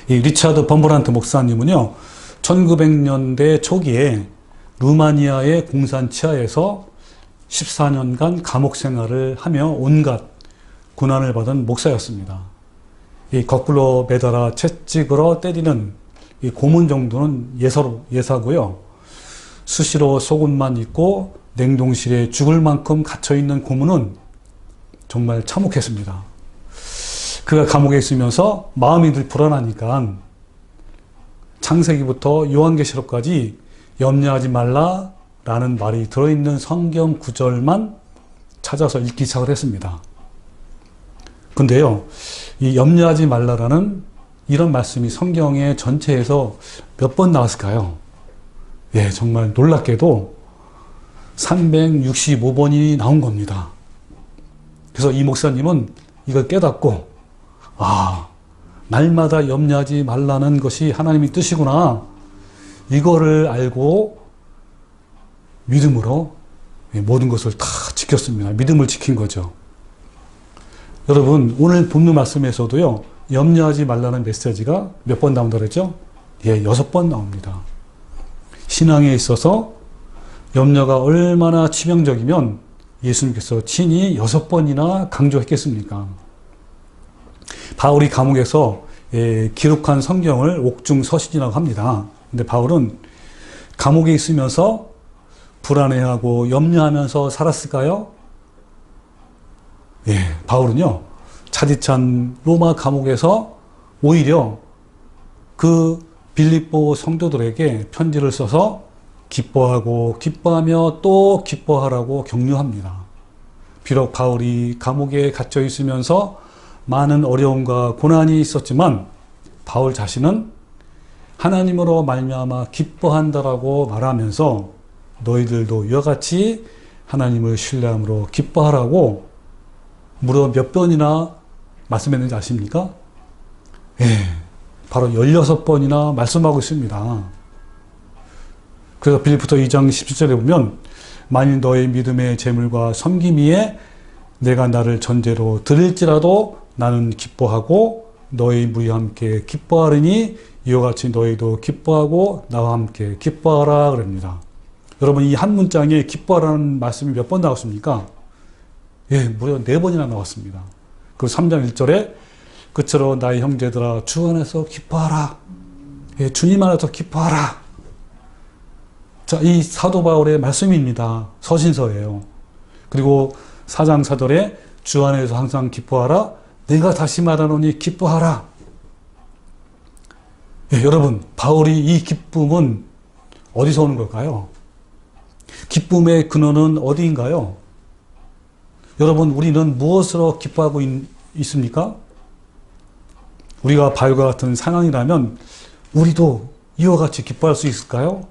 이 리처드 범브란트 목사님은요, 1900년대 초기에 루마니아의 공산 치하에서 14년간 감옥 생활을 하며 온갖 고난을 받은 목사였습니다. 이 거꾸로 매달아 채찍으로 때리는 이 고문 정도는 예사고요. 수시로 속옷만 입고 냉동실에 죽을 만큼 갇혀있는 고문은 정말 참혹했습니다. 그가 감옥에 있으면서 마음이 늘 불안하니까 창세기부터 요한계시록까지 염려하지 말라라는 말이 들어있는 성경 구절만 찾아서 읽기 시작을 했습니다. 근데요, 이 염려하지 말라라는 이런 말씀이 성경의 전체에서 몇 번 나왔을까요? 예, 정말 놀랍게도 365번이 나온 겁니다. 그래서 이 목사님은 이걸 깨닫고, 날마다 염려하지 말라는 것이 하나님의 뜻이구나. 이거를 알고 믿음으로 모든 것을 다 지켰습니다. 믿음을 지킨 거죠. 여러분, 오늘 본문 말씀에서도요, 염려하지 말라는 메시지가 몇 번 나온다고 그랬죠? 예, 6번 나옵니다. 신앙에 있어서 염려가 얼마나 치명적이면 예수님께서 친히 6번이나 강조했겠습니까? 바울이 감옥에서 기록한 성경을 옥중서신이라고 합니다. 근데 바울은 감옥에 있으면서 불안해하고 염려하면서 살았을까요? 예, 바울은요, 차디찬 로마 감옥에서 오히려 그 빌립보 성도들에게 편지를 써서 기뻐하고 기뻐하며 또 기뻐하라고 격려합니다. 비록 바울이 감옥에 갇혀 있으면서 많은 어려움과 고난이 있었지만 바울 자신은 하나님으로 말미암아 기뻐한다라고 말하면서 너희들도 이와 같이 하나님을 신뢰함으로 기뻐하라고 무려 몇 번이나 말씀했는지 아십니까? 예, 바로 16번이나 말씀하고 있습니다. 그래서 빌립보서 2장 17절에 보면 만일 너의 믿음의 재물과 섬김 위에 내가 나를 전제로 드릴지라도 나는 기뻐하고 너희 무리와 함께 기뻐하리니 이와 같이 너희도 기뻐하고 나와 함께 기뻐하라 그럽니다. 여러분, 이 한 문장에 기뻐하라는 말씀이 몇 번 나왔습니까? 예, 무려 4번이나 나왔습니다. 그 3장 1절에 그처럼 나의 형제들아 주 안에서 기뻐하라. 예, 주님 안에서 기뻐하라. 자, 이 사도 바울의 말씀입니다. 서신서예요. 그리고 4장 4절에 주 안에서 항상 기뻐하라. 내가 다시 말하노니 기뻐하라. 예, 여러분, 바울이 이 기쁨은 어디서 오는 걸까요? 기쁨의 근원은 어디인가요? 여러분, 우리는 무엇으로 기뻐하고 있습니까? 우리가 바울과 같은 상황이라면 우리도 이와 같이 기뻐할 수 있을까요?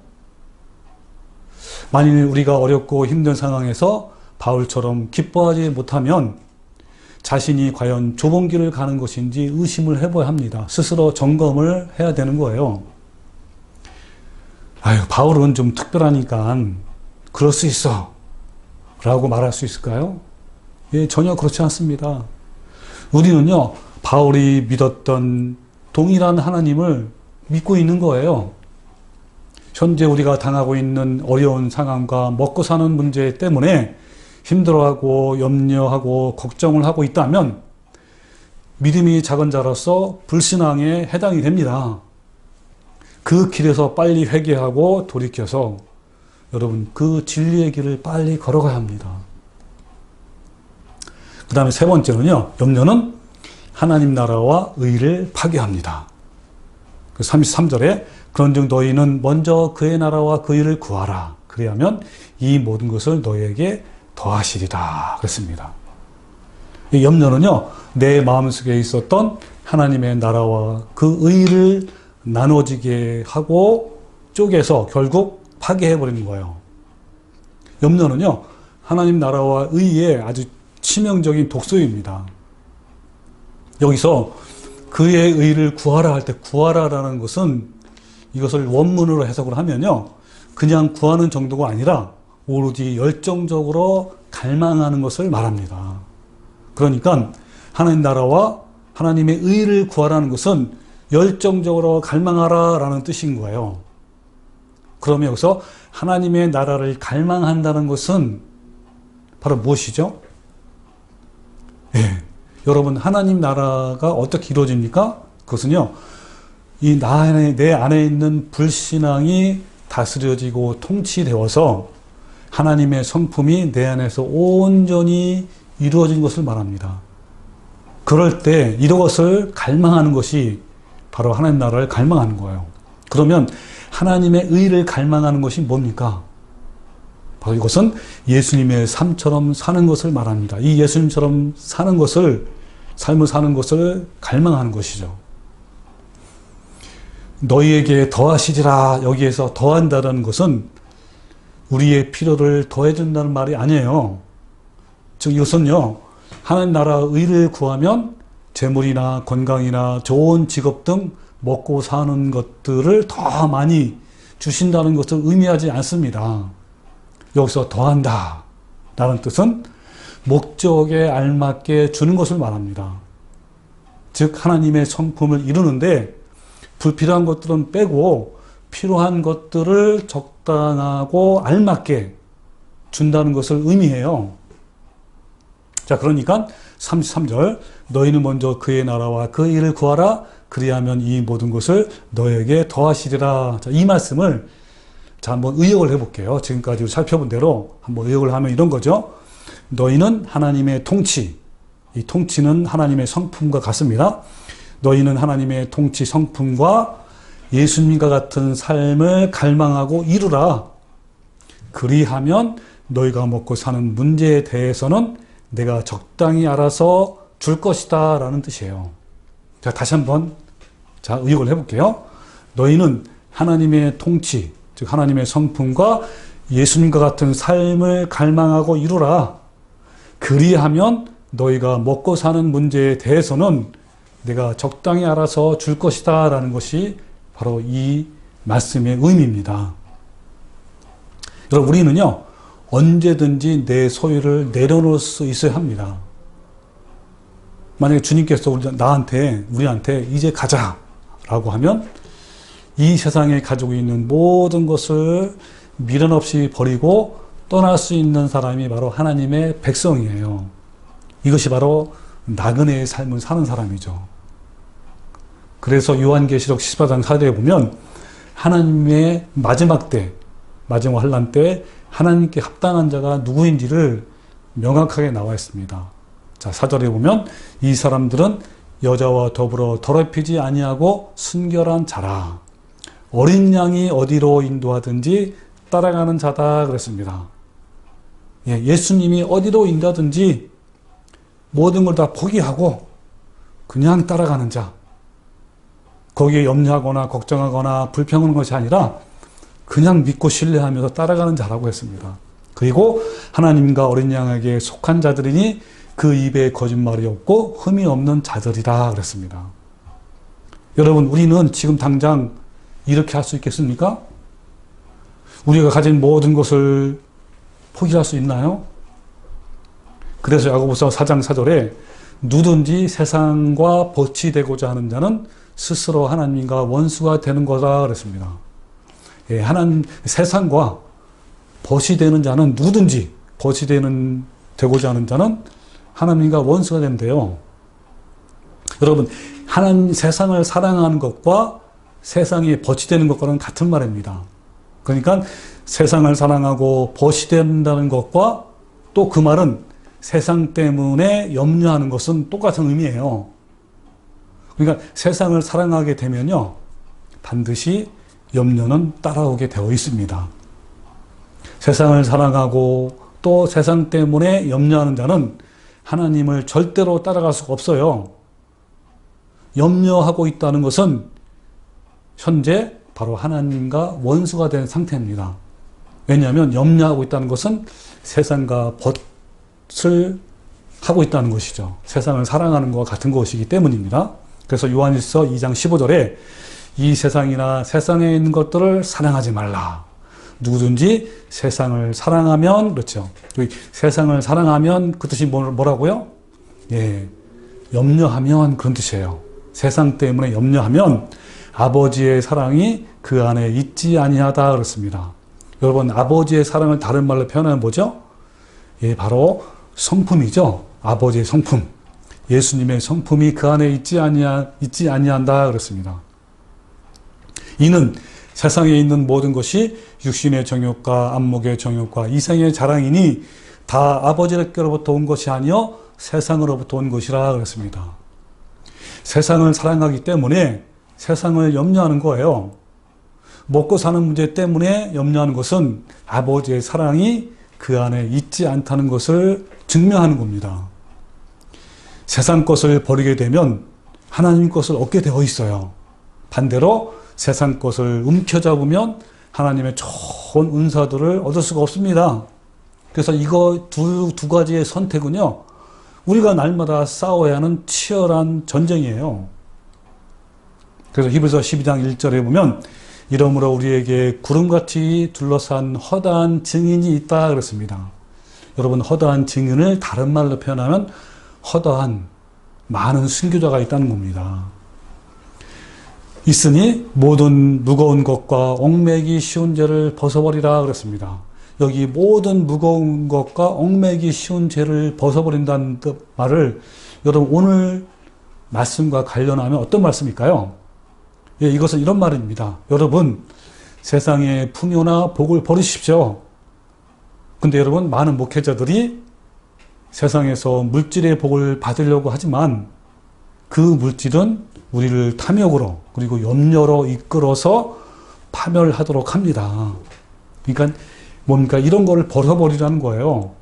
만일 우리가 어렵고 힘든 상황에서 바울처럼 기뻐하지 못하면 자신이 과연 좁은 길을 가는 것인지 의심을 해봐야 합니다. 스스로 점검을 해야 되는 거예요. 바울은 좀 특별하니까 그럴 수 있어 라고 말할 수 있을까요? 예, 전혀 그렇지 않습니다. 우리는요, 바울이 믿었던 동일한 하나님을 믿고 있는 거예요. 현재 우리가 당하고 있는 어려운 상황과 먹고 사는 문제 때문에 힘들어하고 염려하고 걱정을 하고 있다면 믿음이 작은 자로서 불신앙에 해당이 됩니다. 그 길에서 빨리 회개하고 돌이켜서 여러분, 그 진리의 길을 빨리 걸어가야 합니다. 그 다음에 세 번째는요, 염려는 하나님 나라와 의를 파괴합니다. 33절에 그런즉 너희는 먼저 그의 나라와 그 의를 구하라. 그리하면 이 모든 것을 너희에게 더하시리라. 그랬습니다. 이 염려는요, 내 마음속에 있었던 하나님의 나라와 그 의를 나눠지게 하고 쪼개서 결국 파괴해버리는 거예요. 염려는요, 하나님 나라와 의의 아주 치명적인 독소입니다. 여기서 그의 의를 구하라 할 때 구하라라는 것은 이것을 원문으로 해석을 하면요, 그냥 구하는 정도가 아니라 오로지 열정적으로 갈망하는 것을 말합니다. 그러니까 하나님 나라와 하나님의 의를 구하라는 것은 열정적으로 갈망하라라는 뜻인 거예요. 그러면 여기서 하나님의 나라를 갈망한다는 것은 바로 무엇이죠? 예, 여러분, 하나님 나라가 어떻게 이루어집니까? 그것은요, 내 안에 있는 불신앙이 다스려지고 통치되어서 하나님의 성품이 내 안에서 온전히 이루어진 것을 말합니다. 그럴 때 이것을 갈망하는 것이 바로 하나님 나라를 갈망하는 거예요. 그러면 하나님의 의를 갈망하는 것이 뭡니까? 바로 이것은 예수님의 삶처럼 사는 것을 말합니다. 이 예수님처럼 사는 것을, 삶을 사는 것을 갈망하는 것이죠. 너희에게 더하시리라, 여기에서 더한다는 것은 우리의 필요를 더해준다는 말이 아니에요. 즉 이것은요, 하나님 나라 의를 구하면 재물이나 건강이나 좋은 직업 등 먹고 사는 것들을 더 많이 주신다는 것을 의미하지 않습니다. 여기서 더한다 라는 뜻은 목적에 알맞게 주는 것을 말합니다. 즉 하나님의 성품을 이루는데 불필요한 것들은 빼고 필요한 것들을 적당하고 알맞게 준다는 것을 의미해요. 자, 그러니까 33절, 너희는 먼저 그의 나라와 그 일을 구하라. 그리하면 이 모든 것을 너에게 더하시리라. 자, 이 말씀을 자, 한번 의역을 해볼게요. 지금까지 살펴본 대로 한번 의역을 하면 이런 거죠. 너희는 하나님의 통치, 이 통치는 하나님의 성품과 같습니다. 너희는 하나님의 통치 성품과 예수님과 같은 삶을 갈망하고 이루라. 그리하면 너희가 먹고 사는 문제에 대해서는 내가 적당히 알아서 줄 것이다 라는 뜻이에요. 자, 다시 한번 자, 의역을 해볼게요. 너희는 하나님의 통치, 즉 하나님의 성품과 예수님과 같은 삶을 갈망하고 이루라. 그리하면 너희가 먹고 사는 문제에 대해서는 내가 적당히 알아서 줄 것이다 라는 것이 바로 이 말씀의 의미입니다. 여러분, 우리는요 언제든지 내 소유를 내려놓을 수 있어야 합니다. 만약에 주님께서 우리한테 이제 가자 라고 하면 이 세상에 가지고 있는 모든 것을 미련 없이 버리고 떠날 수 있는 사람이 바로 하나님의 백성이에요. 이것이 바로 나그네의 삶을 사는 사람이죠. 그래서 요한계시록 14장 4절에 보면 하나님의 마지막 환란 때 하나님께 합당한 자가 누구인지를 명확하게 나와 있습니다. 자, 4절에 보면 이 사람들은 여자와 더불어 더럽히지 아니하고 순결한 자라. 어린 양이 어디로 인도하든지 따라가는 자다 그랬습니다. 예수님이 어디로 인도하든지 모든 걸 다 포기하고 그냥 따라가는 자. 거기에 염려하거나 걱정하거나 불평하는 것이 아니라 그냥 믿고 신뢰하면서 따라가는 자라고 했습니다. 그리고 하나님과 어린 양에게 속한 자들이니 그 입에 거짓말이 없고 흠이 없는 자들이다 그랬습니다. 여러분, 우리는 지금 당장 이렇게 할 수 있겠습니까? 우리가 가진 모든 것을 포기할 수 있나요? 그래서 야고보서 4장 4절에 누든지 세상과 벗이 되고자 하는 자는 스스로 하나님과 원수가 되는 거다 그랬습니다. 세상과 벗이 되는 자는 누구든지 되고자 하는 자는 하나님과 원수가 된대요. 여러분, 세상을 사랑하는 것과 세상이 벗이 되는 것과는 같은 말입니다. 그러니까 세상을 사랑하고 벗이 된다는 것과 또 그 말은 세상 때문에 염려하는 것은 똑같은 의미예요. 그러니까 세상을 사랑하게 되면요 반드시 염려는 따라오게 되어 있습니다. 세상을 사랑하고 또 세상 때문에 염려하는 자는 하나님을 절대로 따라갈 수가 없어요. 염려하고 있다는 것은 현재 바로 하나님과 원수가 된 상태입니다. 왜냐하면 염려하고 있다는 것은 세상과 벗을 하고 있다는 것이죠. 세상을 사랑하는 것과 같은 것이기 때문입니다. 그래서 요한일서 2장 15절에 이 세상이나 세상에 있는 것들을 사랑하지 말라. 누구든지 세상을 사랑하면, 그렇죠. 세상을 사랑하면 그 뜻이 뭐라고요? 염려하면 그런 뜻이에요. 세상 때문에 염려하면 아버지의 사랑이 그 안에 있지 아니하다 그렇습니다. 여러분, 아버지의 사랑을 다른 말로 표현하면 뭐죠? 바로 성품이죠. 아버지의 성품. 예수님의 성품이 그 안에 있지 아니한다 그렇습니다. 이는 세상에 있는 모든 것이 육신의 정욕과 안목의 정욕과 이생의 자랑이니 다 아버지께로부터 온 것이 아니요 세상으로부터 온 것이라 그랬습니다. 세상을 사랑하기 때문에 세상을 염려하는 거예요. 먹고 사는 문제 때문에 염려하는 것은 아버지의 사랑이 그 안에 있지 않다는 것을 증명하는 겁니다. 세상 것을 버리게 되면 하나님 것을 얻게 되어 있어요. 반대로 세상 것을 움켜잡으면 하나님의 좋은 은사들을 얻을 수가 없습니다. 그래서 이거 두 가지의 선택은요, 우리가 날마다 싸워야 하는 치열한 전쟁이에요. 그래서 히브리서 12장 1절에 보면 이러므로 우리에게 구름같이 둘러싼 허다한 증인이 있다 그랬습니다. 여러분, 허다한 증인을 다른 말로 표현하면 허다한 많은 순교자가 있다는 겁니다. 있으니 모든 무거운 것과 얽매기 쉬운 죄를 벗어버리라 그랬습니다. 여기 모든 무거운 것과 얽매기 쉬운 죄를 벗어버린다는 말을 여러분 오늘 말씀과 관련하면 어떤 말씀일까요? 예, 이것은 이런 말입니다. 여러분, 세상의 풍요나 복을 버리십시오. 근데 여러분, 많은 목회자들이 세상에서 물질의 복을 받으려고 하지만 그 물질은 우리를 탐욕으로 그리고 염려로 이끌어서 파멸하도록 합니다. 그러니까 뭡니까? 이런 거를 벗어버리라는 거예요.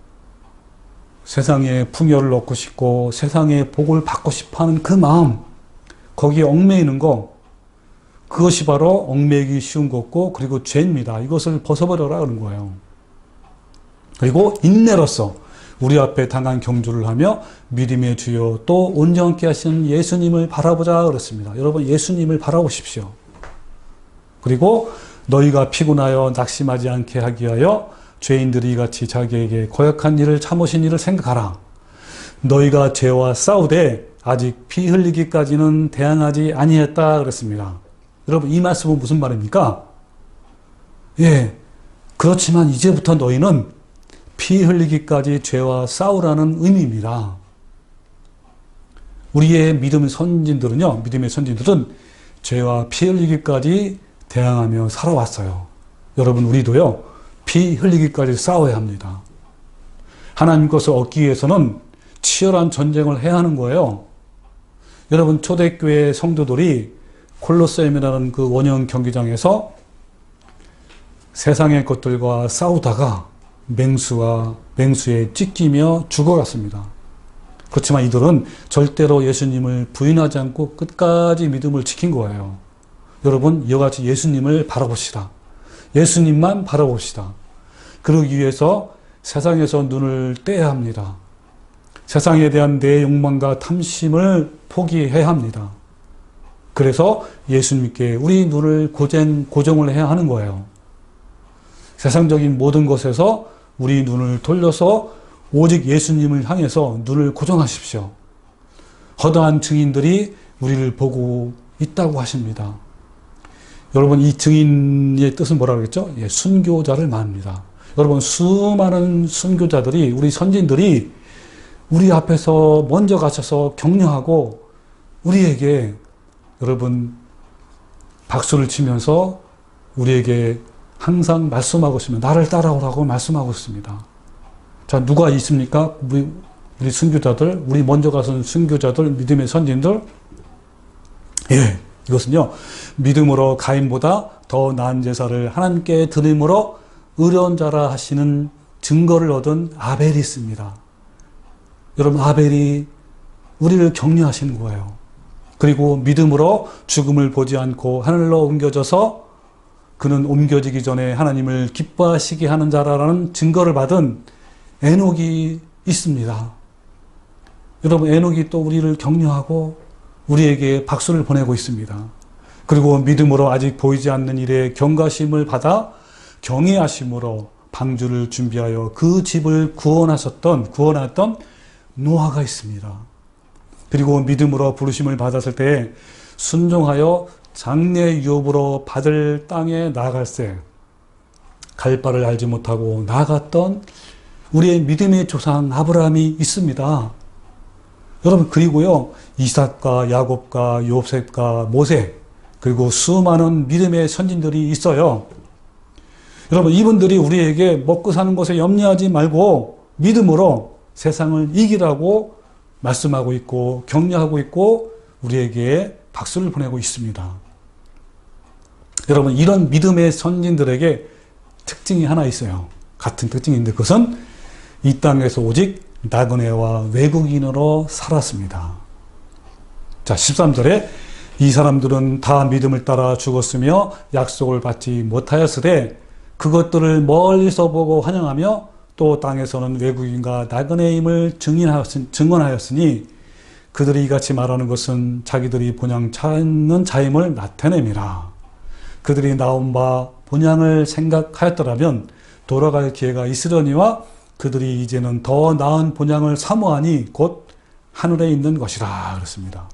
세상의 풍요를 얻고 싶고 세상의 복을 받고 싶어하는 그 마음, 거기에 얽매이는 거, 그것이 바로 얽매이기 쉬운 것고 그리고 죄입니다. 이것을 벗어버려라 그런 거예요. 그리고 인내로서 우리 앞에 당한 경주를 하며 믿음의 주요 또 온전케 하시는 예수님을 바라보자 그랬습니다. 여러분, 예수님을 바라보십시오. 그리고 너희가 피곤하여 낙심하지 않게 하기 위하여 죄인들이 같이 자기에게 고약한 일을 참으신 일을 생각하라. 너희가 죄와 싸우되 아직 피 흘리기까지는 대항하지 아니했다 그랬습니다. 여러분, 이 말씀은 무슨 말입니까? 예, 그렇지만 이제부터 너희는 피 흘리기까지 죄와 싸우라는 의미입니다. 우리의 믿음의 선진들은요, 믿음의 선진들은 죄와 피 흘리기까지 대항하며 살아왔어요. 여러분, 우리도요, 피 흘리기까지 싸워야 합니다. 하나님 것을 얻기 위해서는 치열한 전쟁을 해야 하는 거예요. 여러분, 초대교회 성도들이 콜로세움이라는 그 원형 경기장에서 세상의 것들과 싸우다가 맹수에 찢기며 죽어갔습니다. 그렇지만 이들은 절대로 예수님을 부인하지 않고 끝까지 믿음을 지킨 거예요. 여러분, 이와 같이 예수님을 바라봅시다. 예수님만 바라봅시다. 그러기 위해서 세상에서 눈을 떼야 합니다. 세상에 대한 내 욕망과 탐심을 포기해야 합니다. 그래서 예수님께 우리 눈을 고정을 해야 하는 거예요. 세상적인 모든 것에서 우리 눈을 돌려서 오직 예수님을 향해서 눈을 고정하십시오. 허다한 증인들이 우리를 보고 있다고 하십니다. 여러분, 이 증인의 뜻은 뭐라고 했죠? 예, 순교자를 말합니다. 여러분, 수많은 순교자들이, 우리 선진들이 우리 앞에서 먼저 가셔서 격려하고 우리에게 여러분 박수를 치면서 우리에게 항상 말씀하고 있습니다. 나를 따라오라고 말씀하고 있습니다. 자, 누가 있습니까? 우리 순교자들, 우리 먼저 가선 순교자들, 믿음의 선진들. 예, 이것은요, 믿음으로 가인보다 더 나은 제사를 하나님께 드림으로 의로운 자라 하시는 증거를 얻은 아벨이 있습니다. 여러분, 아벨이 우리를 격려하시는 거예요. 그리고 믿음으로 죽음을 보지 않고 하늘로 옮겨져서 그는 옮겨지기 전에 하나님을 기뻐하시게 하는 자라는 증거를 받은 에녹이 있습니다. 여러분, 에녹이 또 우리를 격려하고 우리에게 박수를 보내고 있습니다. 그리고 믿음으로 아직 보이지 않는 일에 경가심을 받아 경외하심으로 방주를 준비하여 그 집을 구원하셨던 노아가 있습니다. 그리고 믿음으로 부르심을 받았을 때 순종하여 장래 유업으로 받을 땅에 나아갈새 갈 바를 알지 못하고 나아갔던 우리의 믿음의 조상 아브라함이 있습니다. 여러분, 그리고요, 이삭과 야곱과 요셉과 모세, 그리고 수많은 믿음의 선진들이 있어요. 여러분, 이분들이 우리에게 먹고 사는 것에 염려하지 말고 믿음으로 세상을 이기라고 말씀하고 있고 격려하고 있고 우리에게 박수를 보내고 있습니다. 여러분, 이런 믿음의 선진들에게 특징이 하나 있어요. 같은 특징인데 그것은 이 땅에서 오직 나그네와 외국인으로 살았습니다. 자, 13절에 이 사람들은 다 믿음을 따라 죽었으며 약속을 받지 못하였으되 그것들을 멀리서 보고 환영하며 또 땅에서는 외국인과 나그네임을 증언하였으니 그들이 이같이 말하는 것은 자기들이 본향 찾는 자임을 나타냄이라. 그들이 나온 바 본향을 생각하였더라면 돌아갈 기회가 있으려니와 그들이 이제는 더 나은 본향을 사모하니 곧 하늘에 있는 것이라 그랬습니다.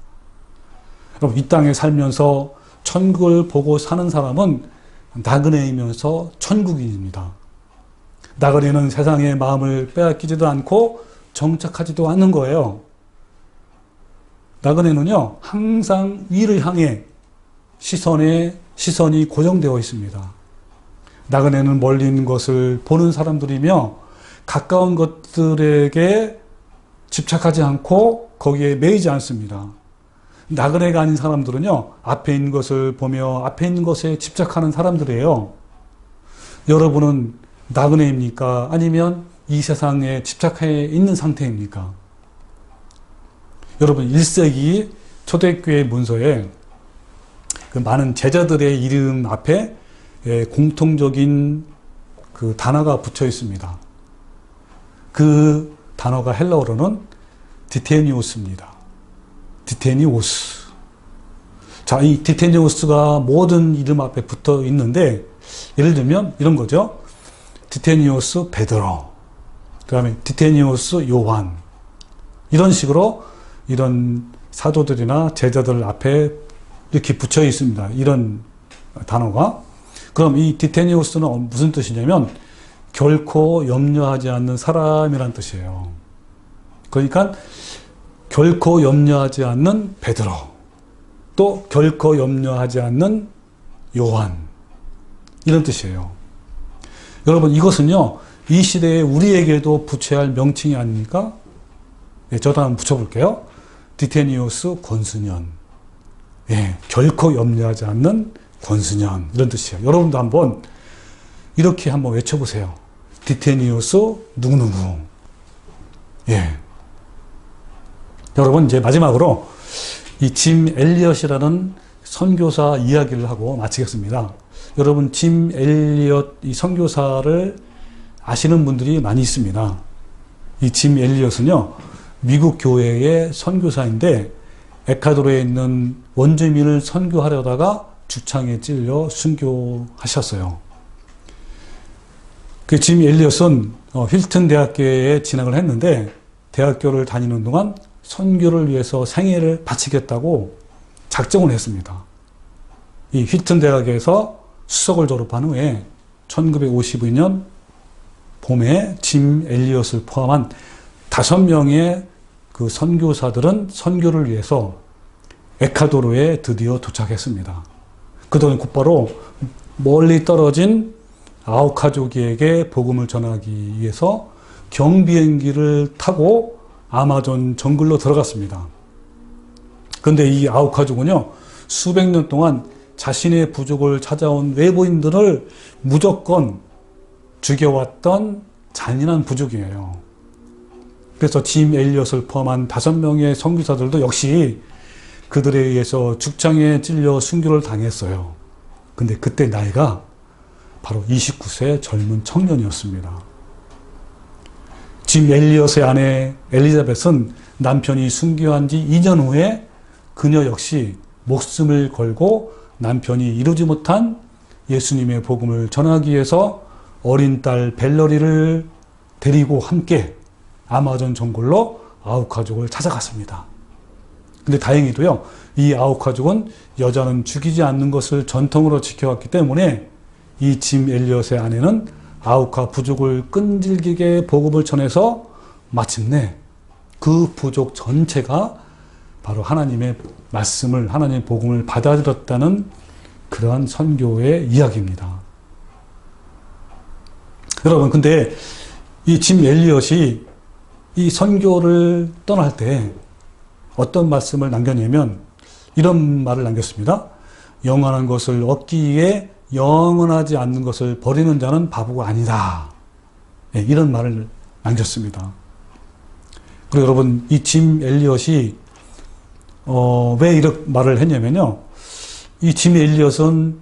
그럼 이 땅에 살면서 천국을 보고 사는 사람은 나그네이면서 천국인입니다. 나그네는 세상의 마음을 빼앗기지도 않고 정착하지도 않는 거예요. 나그네는요, 항상 위를 향해 시선이 고정되어 있습니다. 나그네는 멀리 있는 것을 보는 사람들이며 가까운 것들에게 집착하지 않고 거기에 매이지 않습니다. 나그네가 아닌 사람들은요, 앞에 있는 것을 보며 앞에 있는 것에 집착하는 사람들이에요. 여러분은 나그네입니까? 아니면 이 세상에 집착해 있는 상태입니까? 여러분, 1세기 초대교회 문서에 그 많은 제자들의 이름 앞에 공통적인 그 단어가 붙여 있습니다. 그 단어가 헬라어로는 디테니오스입니다. 디테니오스. 자, 이 디테니오스가 모든 이름 앞에 붙어 있는데, 예를 들면 이런 거죠. 디테니오스 베드로, 그 다음에 디테니오스 요한. 이런 식으로 이런 사도들이나 제자들 앞에 이렇게 붙여 있습니다. 이런 단어가. 그럼 이 디테니오스는 무슨 뜻이냐면 결코 염려하지 않는 사람이란 뜻이에요. 그러니까 결코 염려하지 않는 베드로, 또 결코 염려하지 않는 요한, 이런 뜻이에요. 여러분, 이것은요, 이 시대에 우리에게도 붙여야 할 명칭이 아닙니까? 네, 저도 한번 붙여볼게요. 디테니오스 권순현. 예, 결코 염려하지 않는 권순현, 이런 뜻이에요. 여러분도 한번 이렇게 한번 외쳐보세요. 디테니오스 누구누구. 예. 여러분, 이제 마지막으로 이 짐 엘리엇이라는 선교사 이야기를 하고 마치겠습니다. 여러분, 짐 엘리엇 이 선교사를 아시는 분들이 많이 있습니다. 이 짐 엘리엇은요, 미국 교회의 선교사인데 에콰도르에 있는 원주민을 선교하려다가 죽창에 찔려 순교하셨어요. 그 짐 엘리엇은 힐튼 대학교에 진학을 했는데 대학교를 다니는 동안 선교를 위해서 생애를 바치겠다고 작정을 했습니다. 이 힐튼 대학에서 수석을 졸업한 후에 1952년 봄에 짐 엘리엇을 포함한 5명의 그 선교사들은 선교를 위해서 에콰도르에 드디어 도착했습니다. 그들은 곧바로 멀리 떨어진 아우카조기에게 복음을 전하기 위해서 경비행기를 타고 아마존 정글로 들어갔습니다. 그런데 이 아우카족은요, 수백 년 동안 자신의 부족을 찾아온 외부인들을 무조건 죽여왔던 잔인한 부족이에요. 그래서 짐 엘리엇을 포함한 5명의 선교사들도 역시 그들에 의해서 죽창에 찔려 순교를 당했어요. 근데 그때 나이가 바로 29세 젊은 청년이었습니다. 짐 엘리엇의 아내 엘리자벳은 남편이 순교한 지 2년 후에 그녀 역시 목숨을 걸고 남편이 이루지 못한 예수님의 복음을 전하기 위해서 어린 딸 벨러리를 데리고 함께 아마존 정글로 아우카족을 찾아갔습니다. 근데 다행히도요, 이 아우카족은 여자는 죽이지 않는 것을 전통으로 지켜왔기 때문에 이 짐 엘리엇의 아내는 아우카 부족을 끈질기게 복음을 전해서 마침내 그 부족 전체가 바로 하나님의 말씀을, 하나님의 복음을 받아들였다는 그러한 선교의 이야기입니다. 여러분, 근데 이 짐 엘리엇이 이 선교를 떠날 때 어떤 말씀을 남겼냐면 이런 말을 남겼습니다. 영원한 것을 얻기 위해 영원하지 않는 것을 버리는 자는 바보가 아니다. 네, 이런 말을 남겼습니다. 그리고 여러분, 이 짐 엘리엇이 왜 이렇게 말을 했냐면요. 이 짐 엘리엇은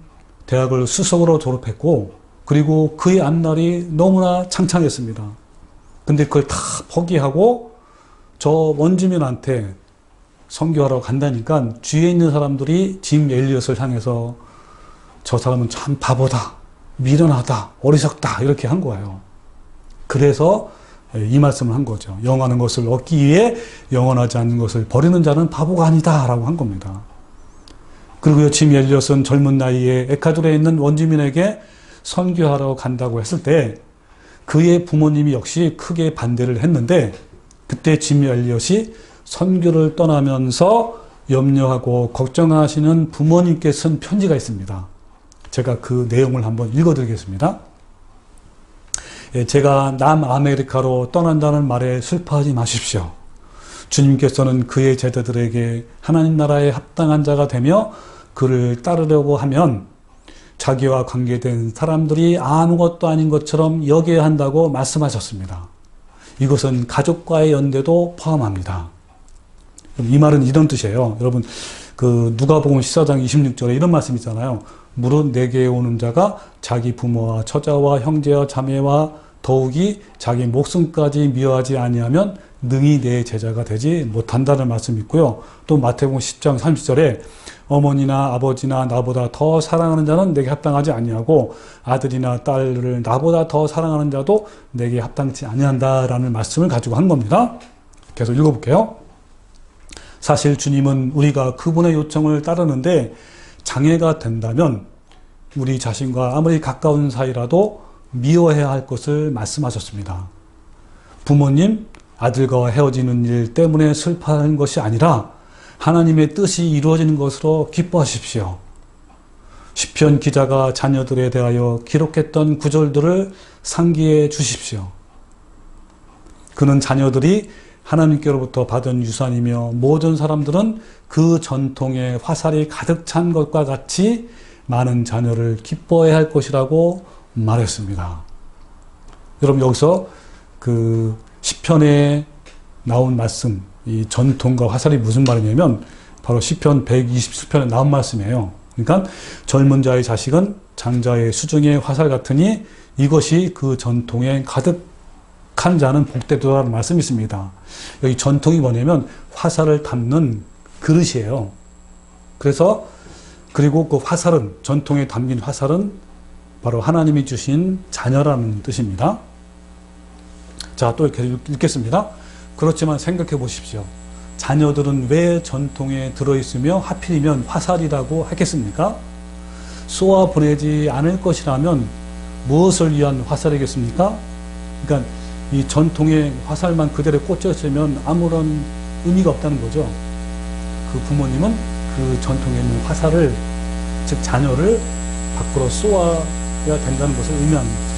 대학을 수석으로 졸업했고, 그리고 그의 앞날이 너무나 창창했습니다. 근데 그걸 다 포기하고 저 원주민한테 선교하러 간다니까 주위에 있는 사람들이 짐 엘리엇을 향해서 저 사람은 참 바보다, 미련하다, 어리석다 이렇게 한 거예요. 그래서 이 말씀을 한 거죠. 영원한 것을 얻기 위해 영원하지 않는 것을 버리는 자는 바보가 아니다 라고 한 겁니다. 그리고요, 짐 엘리엇은 젊은 나이에 에콰도르에 있는 원주민에게 선교하러 간다고 했을 때 그의 부모님이 역시 크게 반대를 했는데, 그때 짐 엘리엇이 선교를 떠나면서 염려하고 걱정하시는 부모님께 쓴 편지가 있습니다. 제가 그 내용을 한번 읽어드리겠습니다. 제가 남아메리카로 떠난다는 말에 슬퍼하지 마십시오. 주님께서는 그의 제자들에게 하나님 나라에 합당한 자가 되며 그를 따르려고 하면 자기와 관계된 사람들이 아무것도 아닌 것처럼 여겨야 한다고 말씀하셨습니다. 이것은 가족과의 연대도 포함합니다. 이 말은 이런 뜻이에요. 여러분, 그 누가복음 14장 26절에 이런 말씀 있잖아요. 무릇 내게 오는 자가 자기 부모와 처자와 형제와 자매와 더욱이 자기 목숨까지 미워하지 아니하면 능히 내 제자가 되지 못한다는 말씀이 있고요. 또 마태복음 10장 30절에 어머니나 아버지나 나보다 더 사랑하는 자는 내게 합당하지 아니하고 아들이나 딸을 나보다 더 사랑하는 자도 내게 합당치 아니한다라는 말씀을 가지고 한 겁니다. 계속 읽어볼게요. 사실 주님은 우리가 그분의 요청을 따르는데 장애가 된다면 우리 자신과 아무리 가까운 사이라도 미워해야 할 것을 말씀하셨습니다. 부모님, 아들과 헤어지는 일 때문에 슬퍼하는 것이 아니라 하나님의 뜻이 이루어지는 것으로 기뻐하십시오. 시편 기자가 자녀들에 대하여 기록했던 구절들을 상기해 주십시오. 그는 자녀들이 하나님께로부터 받은 유산이며 모든 사람들은 그 전통에 화살이 가득 찬 것과 같이 많은 자녀를 기뻐해야 할 것이라고 말했습니다. 여러분, 여기서 그 시편에 나온 말씀, 이 전통과 화살이 무슨 말이냐면 바로 시편 127편에 나온 말씀이에요. 그러니까 젊은 자의 자식은 장자의 수중의 화살 같으니 이것이 그 전통에 가득한 자는 복되도라는 말씀이 있습니다. 여기 전통이 뭐냐면 화살을 담는 그릇이에요. 그래서 그리고 그 화살은, 전통에 담긴 화살은 바로 하나님이 주신 자녀라는 뜻입니다. 자, 또 이렇게 읽겠습니다. 그렇지만 생각해 보십시오. 자녀들은 왜 전통에 들어있으며 하필이면 화살이라고 하겠습니까? 쏘아 보내지 않을 것이라면 무엇을 위한 화살이겠습니까? 그러니까 이 전통의 화살만 그대로 꽂혀 있으면 아무런 의미가 없다는 거죠. 그 부모님은 그 전통에 있는 화살을, 즉 자녀를 밖으로 쏘아야 된다는 것을 의미합니다.